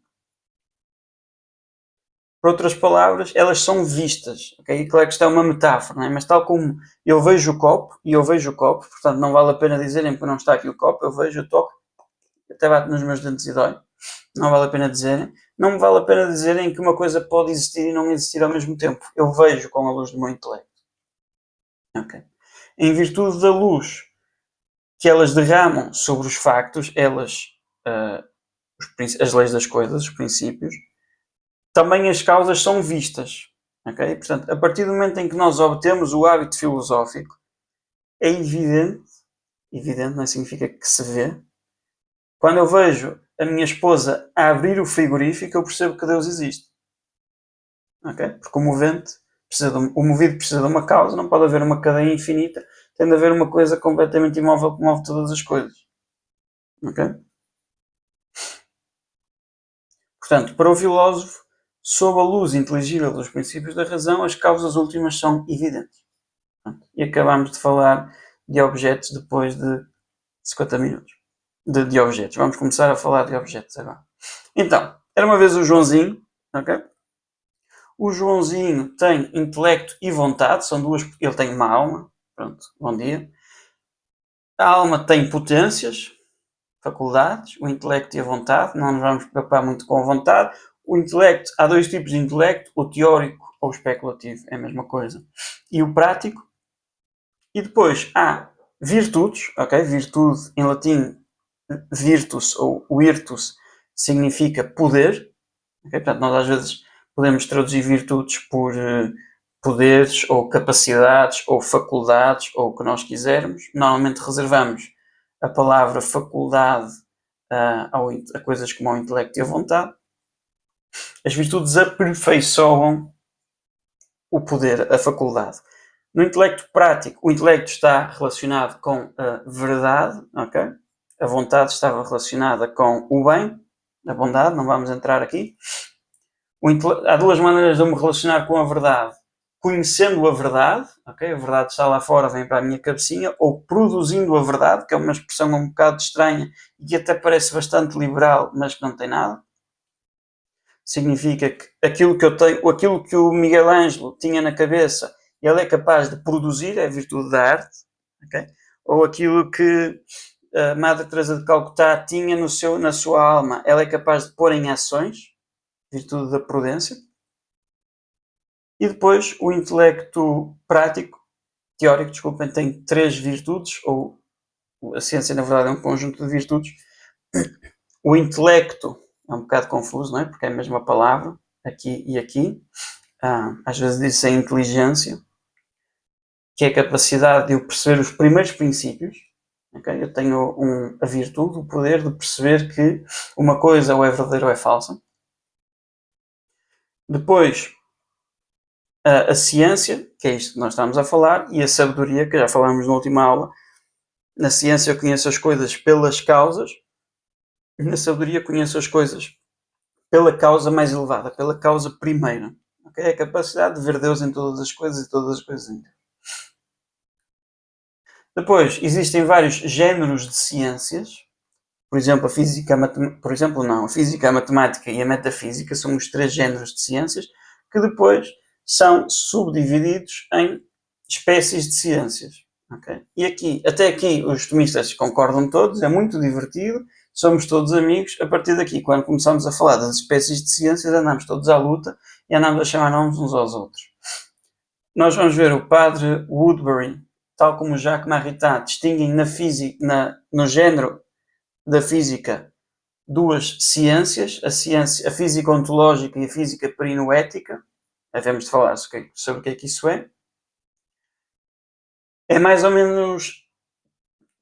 Por outras palavras, elas são vistas. Okay? E claro que isto é uma metáfora, não é? Mas tal como eu vejo o copo, portanto não vale a pena dizerem que não está aqui o copo, eu vejo, eu toco, até bate nos meus dentes e dói. Não vale a pena dizerem. Não me vale a pena dizerem que uma coisa pode existir e não existir ao mesmo tempo. Eu vejo com a luz do meu intelecto. Okay. Em virtude da luz que elas derramam sobre os factos, as leis das coisas, os princípios, também as causas são vistas. Okay? Portanto, a partir do momento em que nós obtemos o hábito filosófico, é evidente não significa que se vê, quando eu vejo a minha esposa a abrir o frigorífico, eu percebo que Deus existe. Okay? Porque o movido precisa de uma causa, não pode haver uma cadeia infinita, tem de haver uma coisa completamente imóvel que move todas as coisas. Okay? Portanto, para o filósofo, sob a luz inteligível dos princípios da razão, as causas últimas são evidentes. E acabamos de falar de objetos depois de 50 minutos. De objetos. Vamos começar a falar de objetos agora. Então, era uma vez o Joãozinho, ok? O Joãozinho tem intelecto e vontade, são duas. Ele tem uma alma, pronto, bom dia. A alma tem potências, faculdades, o intelecto e a vontade, não nos vamos preocupar muito com a vontade. O intelecto, há dois tipos de intelecto, o teórico ou o especulativo, é a mesma coisa, e o prático. E depois há virtudes, ok? Virtude em latim, virtus ou virtus, significa poder. Okay? Portanto, nós às vezes podemos traduzir virtudes por poderes ou capacidades ou faculdades ou o que nós quisermos. Normalmente reservamos a palavra faculdade a coisas como o intelecto e a vontade. As virtudes aperfeiçoam o poder, a faculdade. No intelecto prático, o intelecto está relacionado com a verdade, ok? A vontade estava relacionada com o bem, a bondade, não vamos entrar aqui. Há duas maneiras de eu me relacionar com a verdade. Conhecendo a verdade, ok? A verdade está lá fora, vem para a minha cabecinha, ou produzindo a verdade, que é uma expressão um bocado estranha e que até parece bastante liberal, mas que não tem nada. Significa que aquilo que eu tenho, aquilo que o Miguel Ângelo tinha na cabeça, ele é capaz de produzir, é a virtude da arte, okay? Ou aquilo que a Madre Teresa de Calcutá tinha na sua alma, ela é capaz de pôr em ações, virtude da prudência. E depois o intelecto prático, teórico, desculpem, tem três virtudes, ou a ciência na verdade é um conjunto de virtudes. O intelecto é um bocado confuso, não é? Porque é a mesma palavra, aqui e aqui. Às vezes diz a inteligência, que é a capacidade de eu perceber os primeiros princípios. Okay? Eu tenho a virtude, o poder de perceber que uma coisa ou é verdadeira ou é falsa. Depois, a ciência, que é isto que nós estamos a falar, e a sabedoria, que já falámos na última aula. Na ciência eu conheço as coisas pelas causas, na sabedoria conheço as coisas pela causa mais elevada, pela causa primeira. Okay? A capacidade de ver Deus em todas as coisas e todas as coisas em Deus. Depois, existem vários géneros de ciências. Por exemplo, a física, a física, a matemática e a metafísica são os três géneros de ciências que depois são subdivididos em espécies de ciências. Okay? E até aqui os tomistas concordam todos, é muito divertido, somos todos amigos. A partir daqui, quando começamos a falar das espécies de ciências, andamos todos à luta e andamos a chamar nomes uns aos outros. Nós vamos ver o padre Woodbury, tal como o Jacques Maritain, distinguem no género da física duas ciências, a física ontológica e a física perinoética. Havemos de falar sobre o que é que isso é. É mais ou menos,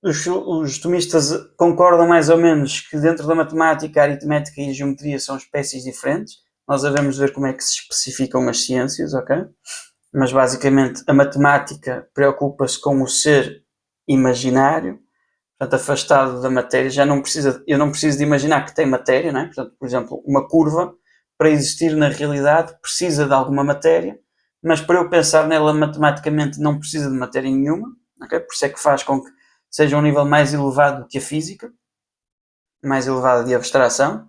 os tomistas concordam mais ou menos que dentro da matemática, a aritmética e a geometria são espécies diferentes. Nós devemos ver como é que se especificam as ciências, ok? Mas basicamente a matemática preocupa-se com o ser imaginário, portanto, afastado da matéria. Eu não preciso de imaginar que tem matéria, não é? Portanto, por exemplo, uma curva, para existir na realidade, precisa de alguma matéria, mas para eu pensar nela matematicamente não precisa de matéria nenhuma, okay? Por isso é que faz com que seja um nível mais elevado do que a física, mais elevado de abstração.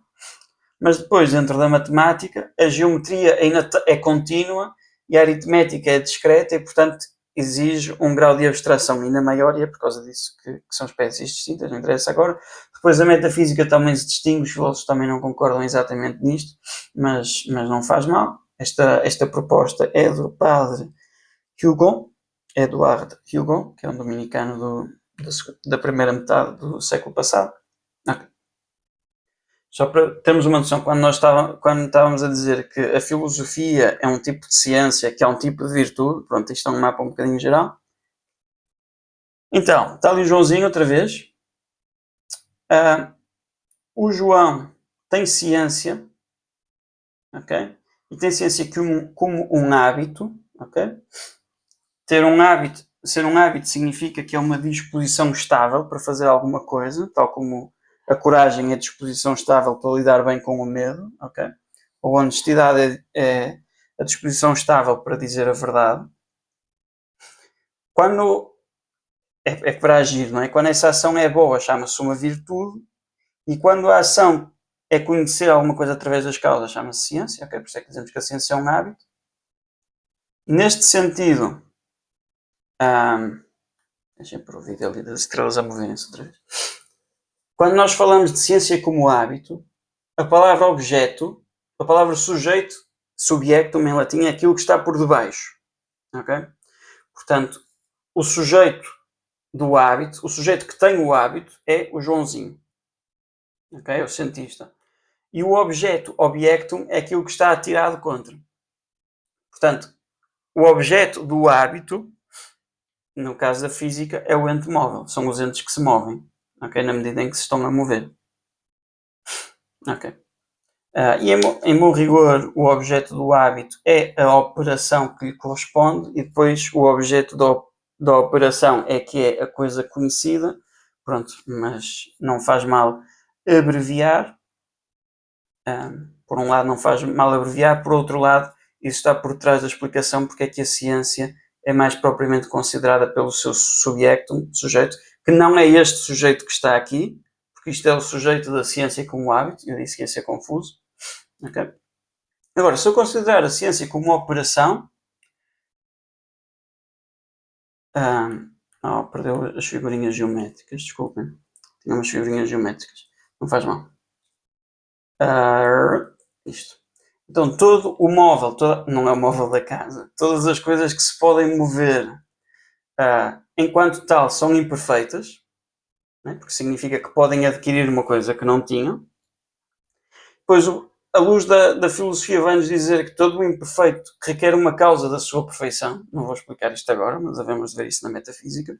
Mas depois, dentro da matemática, a geometria ainda é contínua e a aritmética é discreta e, portanto, exige um grau de abstração ainda maior, e é por causa disso que são espécies distintas, não interessa agora. Depois a metafísica também se distingue, os filósofos também não concordam exatamente nisto, mas não faz mal. Esta proposta é do padre Hugon, Eduard Hugon, que é um dominicano da primeira metade do século passado. Okay. Só para termos uma noção, quando estávamos a dizer que a filosofia é um tipo de ciência, que é um tipo de virtude, pronto, isto é um mapa um bocadinho geral. Então, está ali o Joãozinho outra vez. O João tem ciência, ok? E tem ciência como um hábito, ok? Ser um hábito significa que é uma disposição estável para fazer alguma coisa, tal como a coragem é a disposição estável para lidar bem com o medo, ok? Ou a honestidade é a disposição estável para dizer a verdade. Quando é para agir, não é? Quando essa ação é boa, chama-se uma virtude, e quando a ação é conhecer alguma coisa através das causas, chama-se ciência, ok? Por isso é que dizemos que a ciência é um hábito. Neste sentido, deixem para o vídeo ali das estrelas a moverem-se outra vez. Quando nós falamos de ciência como hábito, a palavra objeto, a palavra sujeito, subjectum em latim, é aquilo que está por debaixo. Okay? Portanto, o sujeito do hábito, o sujeito que tem o hábito, é o Joãozinho. Okay? É o cientista. E o objeto, objectum, é aquilo que está atirado contra. Portanto, o objeto do hábito, no caso da física, é o ente móvel. São os entes que se movem, okay? Na medida em que se estão a mover. Okay. E em bom rigor, o objeto do hábito é a operação que lhe corresponde, e depois o objeto da operação é que é a coisa conhecida. Pronto, mas não faz mal abreviar. Por um lado não faz mal abreviar, por outro lado isso está por trás da explicação porque é que a ciência é mais propriamente considerada pelo seu sujeito, que não é este sujeito que está aqui, porque isto é o sujeito da ciência como hábito. Eu disse que ia ser confuso. Okay? Agora, se eu considerar a ciência como uma operação... perdeu as figurinhas geométricas, desculpem. Tinha umas figurinhas geométricas. Não faz mal. Isto. Então, todo o móvel, não é o móvel da casa, todas as coisas que se podem mover enquanto tal são imperfeitas, né? Porque significa que podem adquirir uma coisa que não tinham. Depois, a luz da filosofia vai-nos dizer que todo o imperfeito requer uma causa da sua perfeição. Não vou explicar isto agora, mas devemos ver isso na metafísica.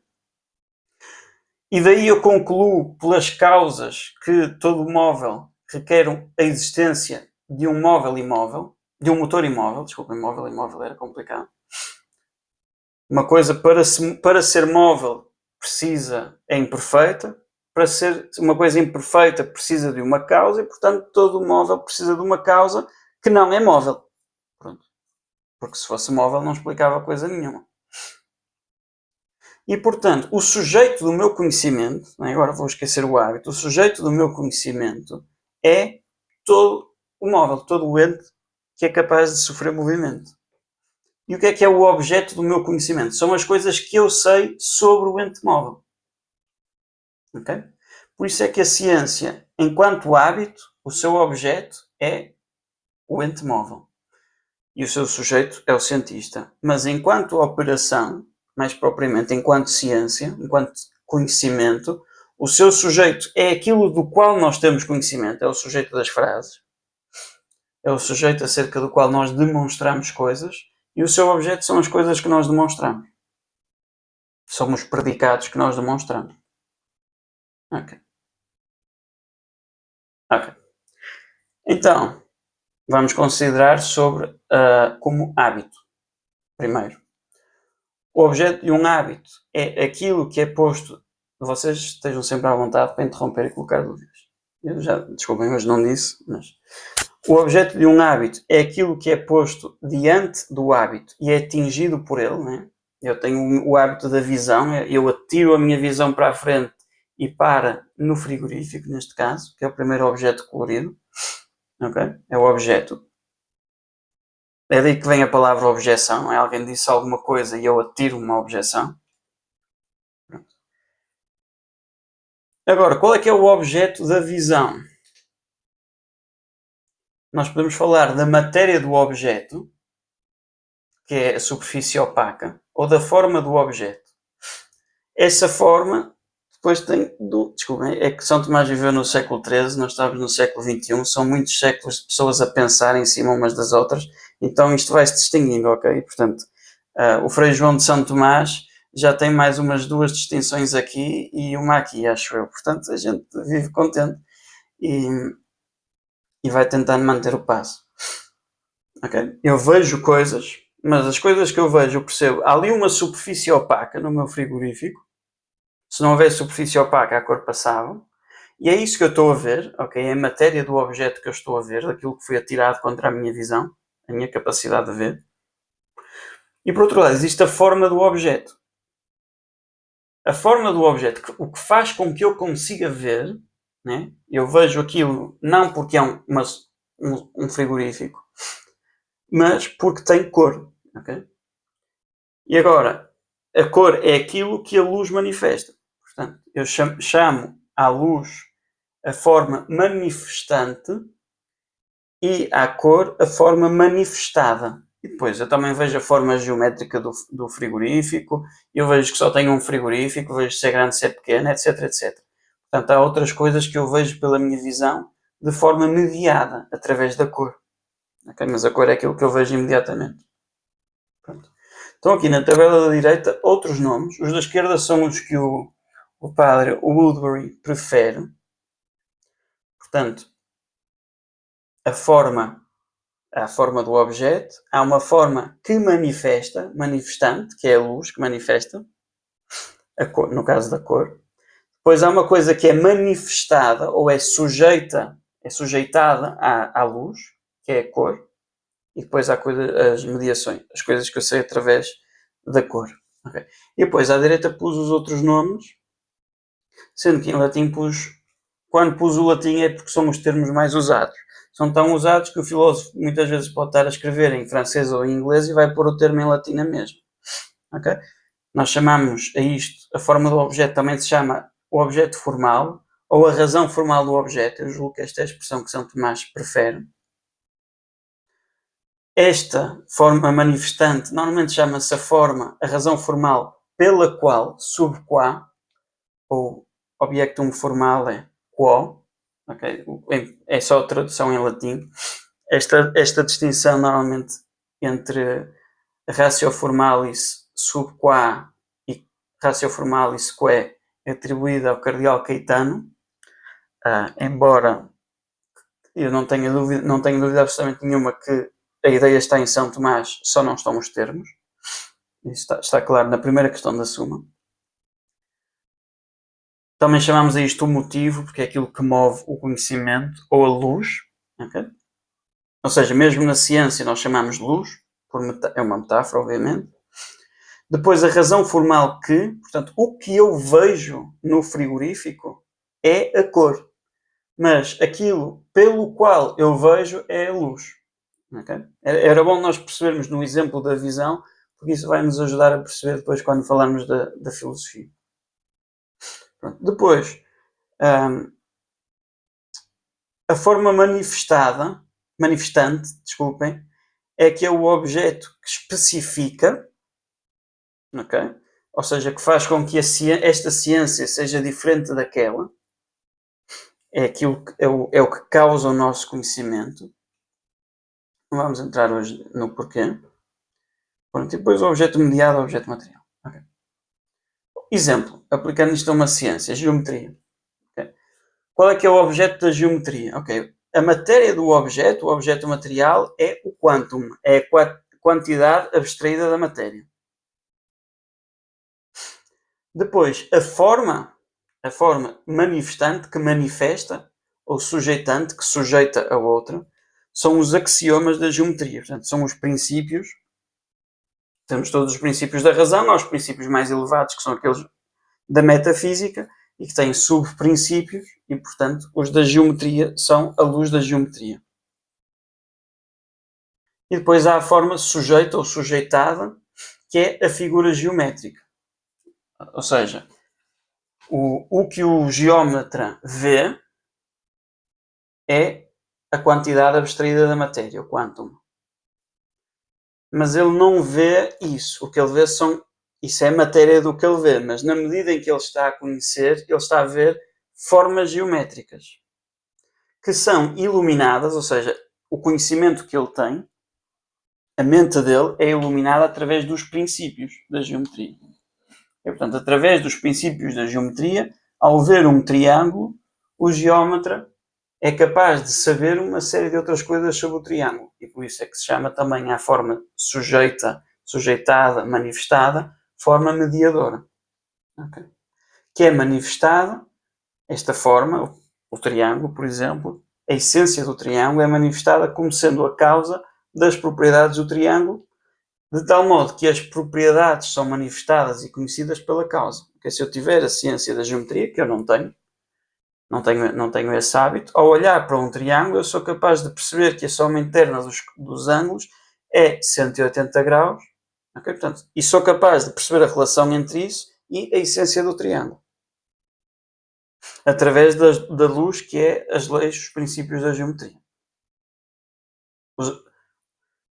E daí eu concluo pelas causas que todo móvel requer a existência de um móvel imóvel, de um motor imóvel. Desculpa, imóvel era complicado. Uma coisa para ser móvel é imperfeita, para ser uma coisa imperfeita precisa de uma causa, e portanto todo móvel precisa de uma causa que não é móvel. Pronto. Porque se fosse móvel não explicava coisa nenhuma. E portanto, o sujeito do meu conhecimento, agora vou esquecer o hábito, o sujeito do meu conhecimento é todo o móvel, todo o ente que é capaz de sofrer movimento. E o que é o objeto do meu conhecimento? São as coisas que eu sei sobre o ente móvel. Okay? Por isso é que a ciência, enquanto hábito, o seu objeto é o ente móvel. E o seu sujeito é o cientista. Mas enquanto operação, mais propriamente enquanto ciência, enquanto conhecimento, o seu sujeito é aquilo do qual nós temos conhecimento, é o sujeito das frases, é o sujeito acerca do qual nós demonstramos coisas, e o seu objeto são as coisas que nós demonstramos. São os predicados que nós demonstramos. Ok. Então, vamos considerar sobre como hábito. Primeiro, O objeto de um hábito é aquilo que é posto. Vocês estejam sempre à vontade para interromper e colocar dúvidas. Eu já, desculpem, hoje não disse, mas o objeto de um hábito é aquilo que é posto diante do hábito e é atingido por ele, né? Eu tenho o hábito da visão, eu atiro a minha visão para a frente e para no frigorífico, neste caso, que é o primeiro objeto colorido. Okay? É o objeto. É daí que vem a palavra objeção. É alguém disse alguma coisa e eu atiro uma objeção. Pronto. Agora, qual é que é o objeto da visão? Nós podemos falar da matéria do objeto, que é a superfície opaca, ou da forma do objeto. Essa forma depois tem desculpem, é que São Tomás viveu no século XIII, nós estamos no século XXI, são muitos séculos de pessoas a pensar em cima umas das outras, então isto vai se distinguindo, ok? Portanto, o Frei João de São Tomás já tem mais umas 2 distinções aqui e uma aqui, acho eu. Portanto, a gente vive contente e vai tentando manter o passo. Ok? Eu vejo coisas, mas as coisas que eu vejo, eu percebo. Há ali uma superfície opaca no meu frigorífico. Se não houvesse superfície opaca, a cor passava. E é isso que eu estou a ver, ok? É a matéria do objeto que eu estou a ver, daquilo que foi atirado contra a minha visão, a minha capacidade de ver. E por outro lado, existe a forma do objeto. A forma do objeto, o que faz com que eu consiga ver, né? Eu vejo aquilo não porque é um frigorífico, mas porque tem cor, ok? E agora, a cor é aquilo que a luz manifesta. Portanto, eu chamo à luz a forma manifestante e à cor a forma manifestada. E depois eu também vejo a forma geométrica do frigorífico, eu vejo que só tem um frigorífico, vejo se é grande, se é pequeno, etc, etc. Portanto, há outras coisas que eu vejo pela minha visão de forma mediada, através da cor. Okay? Mas a cor é aquilo que eu vejo imediatamente. Pronto. Então aqui na tabela da direita, outros nomes. Os da esquerda são os que o padre Woodbury prefere. Portanto, a forma do objeto, há uma forma que manifesta, manifestante, que é a luz que manifesta, a cor, no caso da cor. Depois há uma coisa que é manifestada ou é sujeitada à luz, que é a cor. E depois há as mediações, as coisas que eu sei através da cor. Okay? E depois à direita pus os outros nomes, sendo que em latim quando pus o latim é porque são os termos mais usados. São tão usados que o filósofo muitas vezes pode estar a escrever em francês ou em inglês e vai pôr o termo em latim mesmo. Okay? Nós chamamos a isto, a forma do objeto também se chama o objeto formal ou a razão formal do objeto. Eu julgo que esta é a expressão que São Tomás prefere. Esta forma manifestante normalmente chama-se a razão formal pela qual, sub qua, ou objectum formal é quo, okay? É só a tradução em latim. Esta distinção normalmente entre ratio formalis sub qua e ratio formalis quae é atribuída ao cardeal Caetano, embora eu não tenho dúvida absolutamente nenhuma que a ideia está em São Tomás, só não estão os termos. Isso está claro na primeira questão da Suma. Também chamamos a isto o motivo, porque é aquilo que move o conhecimento ou a luz. Okay? Ou seja, mesmo na ciência nós chamamos de luz, é uma metáfora, obviamente. Depois a razão formal que, portanto, o que eu vejo no frigorífico é a cor. Mas aquilo pelo qual eu vejo é a luz. Okay? Era bom nós percebermos no exemplo da visão, porque isso vai nos ajudar a perceber depois quando falarmos da filosofia. Pronto. Depois, a forma manifestante, desculpem, é que é o objeto que especifica, okay? Ou seja, que faz com que esta ciência seja diferente daquela, é aquilo que é o que causa o nosso conhecimento. Não vamos entrar hoje no porquê. Pronto, e depois o objeto mediado ao objeto material. Okay. Exemplo, aplicando isto a uma ciência, geometria. Okay. Qual é que é o objeto da geometria? Okay. A matéria do objeto, o objeto material, é o quantum, é a quantidade abstraída da matéria. Depois, a forma manifestante, que manifesta, ou sujeitante, que sujeita a outra, são os axiomas da geometria. Portanto, são os princípios. Temos todos os princípios da razão, há os princípios mais elevados, que são aqueles da metafísica, e que têm subprincípios, e, portanto, os da geometria são a luz da geometria. E depois há a forma sujeita ou sujeitada, que é a figura geométrica. Ou seja, o que o geómetra vê é a quantidade abstraída da matéria, o quantum. Mas ele não vê isso. O que ele vê são... Isso é a matéria do que ele vê, mas na medida em que ele está a conhecer, ele está a ver formas geométricas que são iluminadas, ou seja, o conhecimento que ele tem, a mente dele é iluminada através dos princípios da geometria. E, portanto, através dos princípios da geometria, ao ver um triângulo, o geómetra é capaz de saber uma série de outras coisas sobre o triângulo. E por isso é que se chama também a forma sujeita, sujeitada, manifestada, forma mediadora. Okay? Que é manifestada, esta forma, o triângulo, por exemplo, a essência do triângulo é manifestada como sendo a causa das propriedades do triângulo, de tal modo que as propriedades são manifestadas e conhecidas pela causa. Porque se eu tiver a ciência da geometria, que eu não tenho esse hábito, ao olhar para um triângulo eu sou capaz de perceber que a soma interna dos ângulos é 180 graus, okay? Portanto, e sou capaz de perceber a relação entre isso e a essência do triângulo, através da luz que é as leis, os princípios da geometria.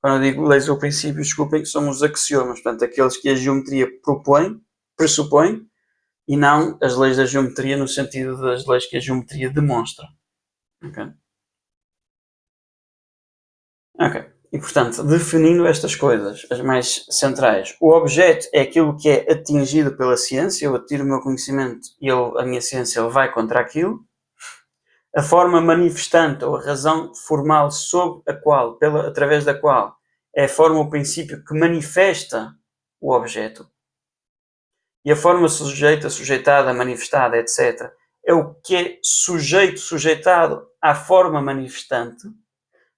Quando eu digo leis ou princípios, desculpem, são os axiomas, portanto, aqueles que a geometria pressupõe, e não as leis da geometria no sentido das leis que a geometria demonstra. Ok? E, portanto, definindo estas coisas, as mais centrais, o objeto é aquilo que é atingido pela ciência, eu atiro o meu conhecimento e a minha ciência vai contra aquilo. A forma manifestante ou a razão formal sob a qual, através da qual, é a forma ou princípio que manifesta o objeto. E a forma sujeita, sujeitada, manifestada, etc., é o que é sujeito, sujeitado à forma manifestante,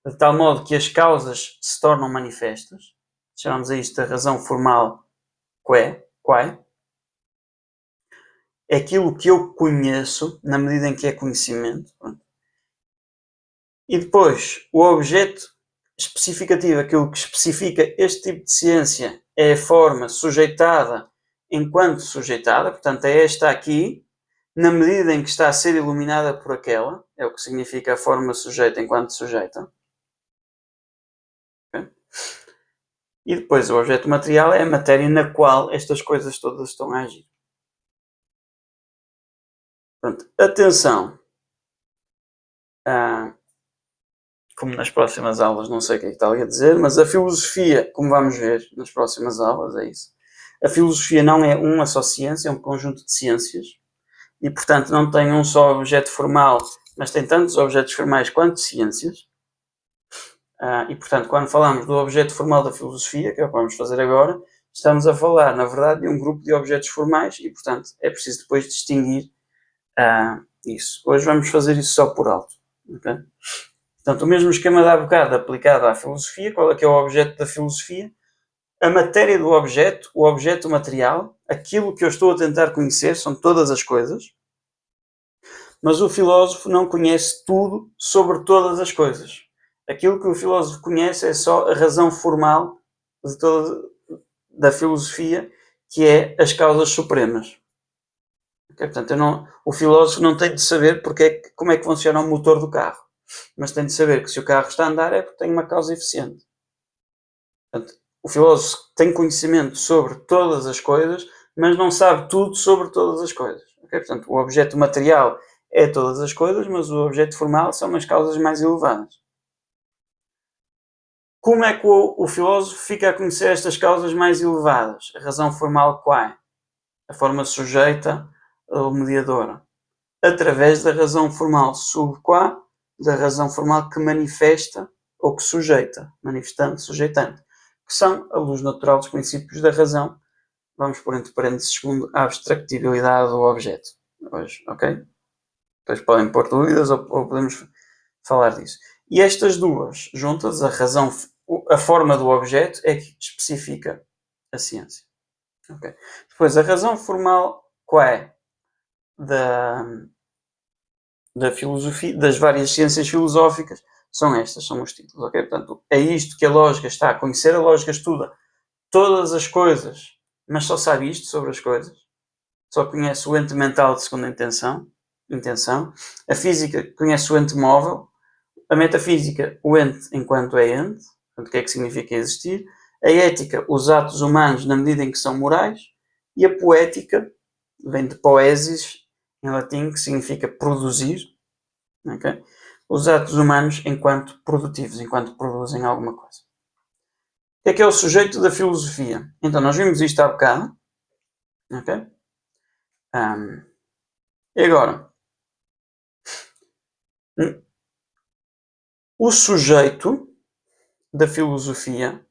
de tal modo que as causas se tornam manifestas. Chamamos a isto a razão formal quae. É aquilo que eu conheço, na medida em que é conhecimento. E depois, o objeto especificativo, aquilo que especifica este tipo de ciência, é a forma sujeitada enquanto sujeitada, portanto é esta aqui, na medida em que está a ser iluminada por aquela, é o que significa a forma sujeita enquanto sujeita. Okay? E depois o objeto material é a matéria na qual estas coisas todas estão a agir. Pronto, atenção. Como nas próximas aulas, não sei o que é que está ali a dizer, mas a filosofia, como vamos ver nas próximas aulas, é isso. A filosofia não é uma só ciência, é um conjunto de ciências. E, portanto, não tem um só objeto formal, mas tem tantos objetos formais quanto ciências. E, portanto, quando falamos do objeto formal da filosofia, que é o que vamos fazer agora, estamos a falar, na verdade, de um grupo de objetos formais e, portanto, é preciso depois distinguir isso. Hoje vamos fazer isso só por alto. Okay? Portanto, o mesmo esquema de há bocado aplicado à filosofia. Qual é que é o objeto da filosofia? A matéria do objeto, o objeto material, aquilo que eu estou a tentar conhecer, são todas as coisas. Mas o filósofo não conhece tudo sobre todas as coisas. Aquilo que o filósofo conhece é só a razão formal da filosofia, que é as causas supremas. Okay? Portanto, o filósofo não tem de saber como é que funciona o motor do carro, mas tem de saber que se o carro está a andar é porque tem uma causa eficiente. Portanto, o filósofo tem conhecimento sobre todas as coisas, mas não sabe tudo sobre todas as coisas. Okay? Portanto, o objeto material é todas as coisas, mas o objeto formal são as causas mais elevadas. Como é que o filósofo fica a conhecer estas causas mais elevadas? A razão formal qual é? A forma sujeita ou mediadora. Através da razão formal sub qua, da razão formal que manifesta ou que sujeita, manifestante, sujeitante, que são a luz natural dos princípios da razão, vamos pôr entre parênteses segundo a abstractibilidade do objeto hoje, ok? Depois podem pôr dúvidas ou podemos falar disso. E estas duas juntas, a forma do objeto é que especifica a ciência. Okay. Depois, a razão formal qual é da filosofia, das várias ciências filosóficas, são estas, são os títulos, ok? Portanto, é isto que a lógica está a conhecer. A lógica estuda todas as coisas, mas só sabe isto sobre as coisas. Só conhece o ente mental de segunda intenção. A física conhece o ente móvel. A metafísica, o ente enquanto é ente. Portanto, o que é que significa existir. A ética, os atos humanos na medida em que são morais. E a poética, vem de poesis, em latim, que significa produzir. Okay? Os atos humanos enquanto produtivos, enquanto produzem alguma coisa. O que é o sujeito da filosofia? Então, nós vimos isto há bocado. Okay? E agora, o sujeito da filosofia,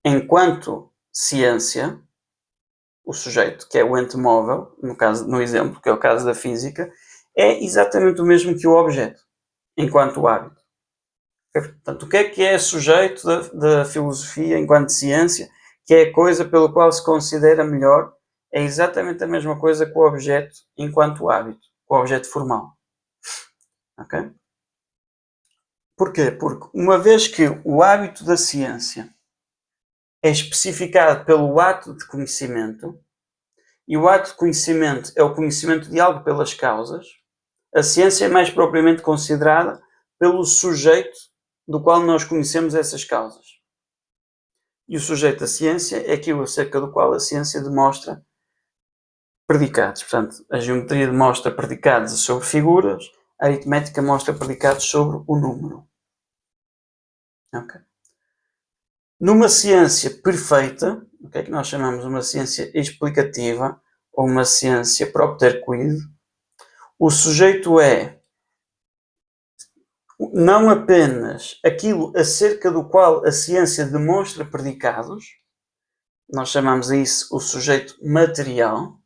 enquanto ciência, o sujeito, que é o ente móvel, no exemplo, que é o caso da física, é exatamente o mesmo que o objeto, enquanto hábito. Portanto, o que é sujeito da filosofia enquanto ciência, que é a coisa pela qual se considera melhor, é exatamente a mesma coisa que o objeto enquanto hábito, o objeto formal. Ok? Porquê? Porque uma vez que o hábito da ciência é especificado pelo ato de conhecimento, e o ato de conhecimento é o conhecimento de algo pelas causas, a ciência é mais propriamente considerada pelo sujeito do qual nós conhecemos essas causas. E o sujeito da ciência é aquilo acerca do qual a ciência demonstra predicados. Portanto, a geometria demonstra predicados sobre figuras, a aritmética mostra predicados sobre o número. Okay. Numa ciência perfeita, o que é que nós chamamos de uma ciência explicativa ou uma ciência propter quid, o sujeito é não apenas aquilo acerca do qual a ciência demonstra predicados, nós chamamos isso o sujeito material,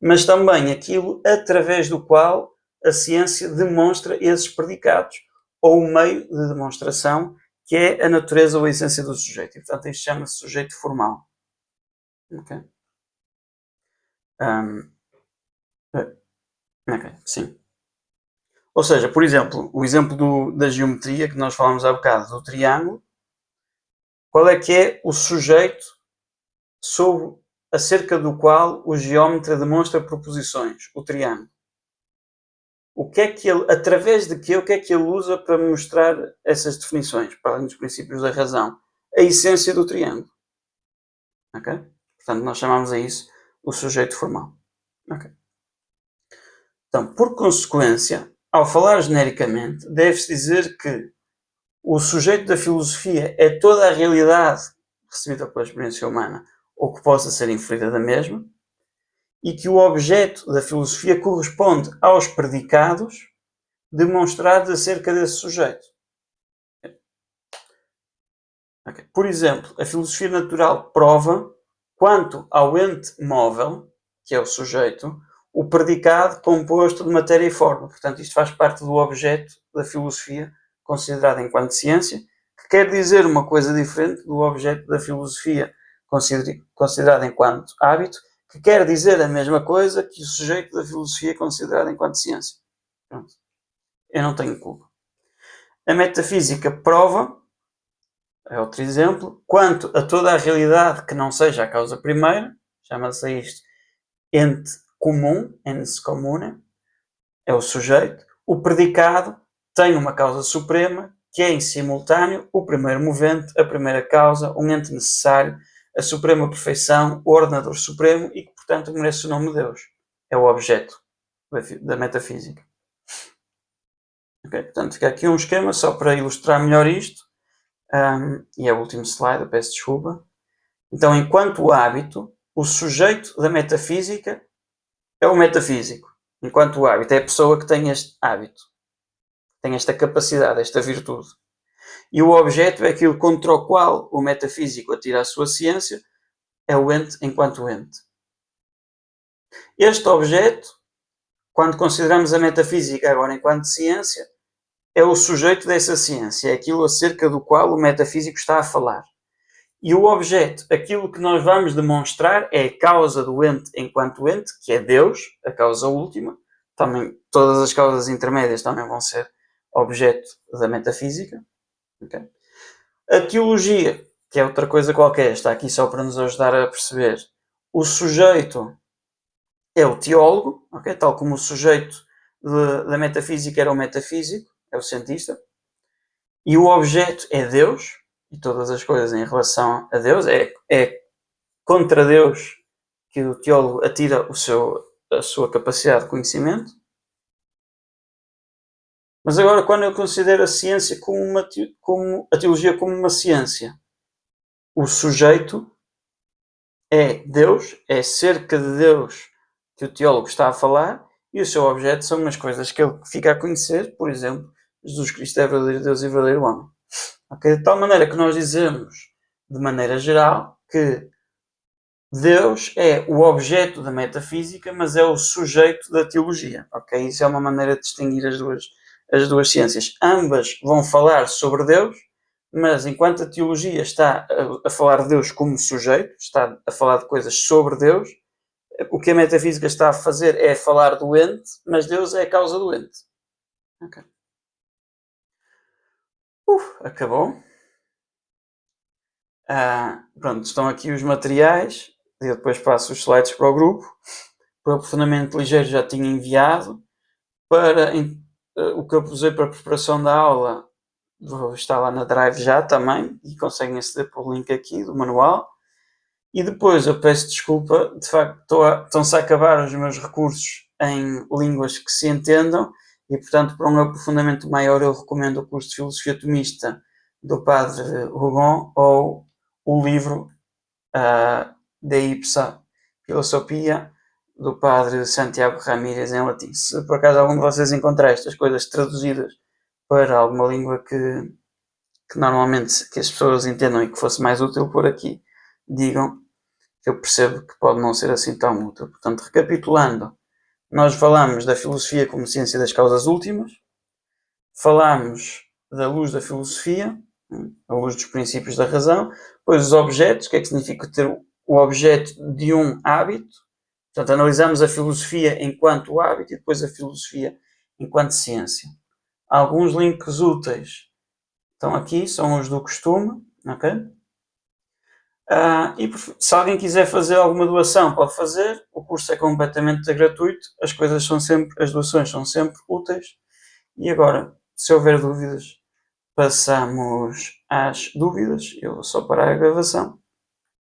mas também aquilo através do qual a ciência demonstra esses predicados, ou o meio de demonstração, que é a natureza ou a essência do sujeito. E, portanto, isto chama-se sujeito formal. Ok? Ok, sim. Ou seja, por exemplo, o exemplo da geometria que nós falamos há bocado, do triângulo, qual é que é o sujeito acerca do qual o geómetra demonstra proposições? O triângulo. O que é que ele, através de quê, o que é que ele usa para mostrar essas definições, para além dos princípios da razão? A essência do triângulo. Ok? Portanto, nós chamamos a isso o sujeito formal. Ok? Então, por consequência, ao falar genericamente, deve-se dizer que o sujeito da filosofia é toda a realidade recebida pela experiência humana ou que possa ser inferida da mesma, e que o objeto da filosofia corresponde aos predicados demonstrados acerca desse sujeito. Okay. Por exemplo, a filosofia natural prova, quanto ao ente móvel, que é o sujeito, o predicado composto de matéria e forma. Portanto, isto faz parte do objeto da filosofia considerada enquanto ciência, que quer dizer uma coisa diferente do objeto da filosofia considerada enquanto hábito, que quer dizer a mesma coisa que o sujeito da filosofia considerada enquanto ciência. Pronto. Eu não tenho culpa. A metafísica prova, é outro exemplo, quanto a toda a realidade que não seja a causa primeira, chama-se isto ente comum, ens commune, é o sujeito, o predicado tem uma causa suprema, que é em simultâneo o primeiro movente, a primeira causa, um ente necessário, a suprema perfeição, o ordenador supremo e que, portanto, merece o nome de Deus. É o objeto da metafísica. Okay? Portanto, fica aqui um esquema só para ilustrar melhor isto. E é o último slide, eu peço desculpa. Então, enquanto hábito, o sujeito da metafísica é o metafísico. Enquanto o hábito é a pessoa que tem este hábito, tem esta capacidade, esta virtude. E o objeto é aquilo contra o qual o metafísico atira a sua ciência, é o ente enquanto ente. Este objeto, quando consideramos a metafísica agora enquanto ciência, é o sujeito dessa ciência, é aquilo acerca do qual o metafísico está a falar. E o objeto, aquilo que nós vamos demonstrar, é a causa do ente enquanto ente, que é Deus, a causa última. Também, todas as causas intermédias também vão ser objeto da metafísica. Okay? A teologia, que é outra coisa qualquer, está aqui só para nos ajudar a perceber. O sujeito é o teólogo, okay? Tal como o sujeito da metafísica era o metafísico, é o cientista. E o objeto é Deus, e todas as coisas em relação a Deus. É contra Deus que o teólogo atira a sua capacidade de conhecimento. Mas agora, quando eu considero a ciência como a teologia como uma ciência, o sujeito é Deus, é cerca de Deus que o teólogo está a falar, e o seu objeto são umas coisas que ele fica a conhecer, por exemplo, Jesus Cristo é verdadeiro Deus e verdadeiro homem. Okay? De tal maneira que nós dizemos, de maneira geral, que Deus é o objeto da metafísica, mas é o sujeito da teologia. Okay? Isso é uma maneira de distinguir as duas ciências. Ambas vão falar sobre Deus, mas enquanto a teologia está a falar de Deus como sujeito, está a falar de coisas sobre Deus, o que a metafísica está a fazer é falar do ente, mas Deus é a causa do ente. Okay. Acabou. Pronto, estão aqui os materiais. Eu depois passo os slides para o grupo. Para o aprofundamento ligeiro já tinha enviado. Para o que eu usei para a preparação da aula, está lá na Drive já também, e conseguem aceder pelo link aqui do manual. E depois eu peço desculpa, de facto estão-se a acabar os meus recursos em línguas que se entendam, e portanto para um aprofundamento maior eu recomendo o curso de Filosofia Tomista do Padre Rougon ou o livro De Ipsa Filosofia do Padre Santiago Ramírez em latim. Se por acaso algum de vocês encontrar estas coisas traduzidas para alguma língua que normalmente que as pessoas entendam e que fosse mais útil por aqui, digam, que eu percebo que pode não ser assim tão útil. Portanto, recapitulando, nós falamos da filosofia como ciência das causas últimas, falamos da luz da filosofia, a luz dos princípios da razão, depois os objetos, o que é que significa ter o objeto de um hábito. Portanto, analisamos a filosofia enquanto hábito e depois a filosofia enquanto ciência. Alguns links úteis estão aqui, são os do costume, ok? E se alguém quiser fazer alguma doação, pode fazer. O curso é completamente gratuito. As doações são sempre úteis. E agora, se houver dúvidas, passamos às dúvidas. Eu vou só parar a gravação.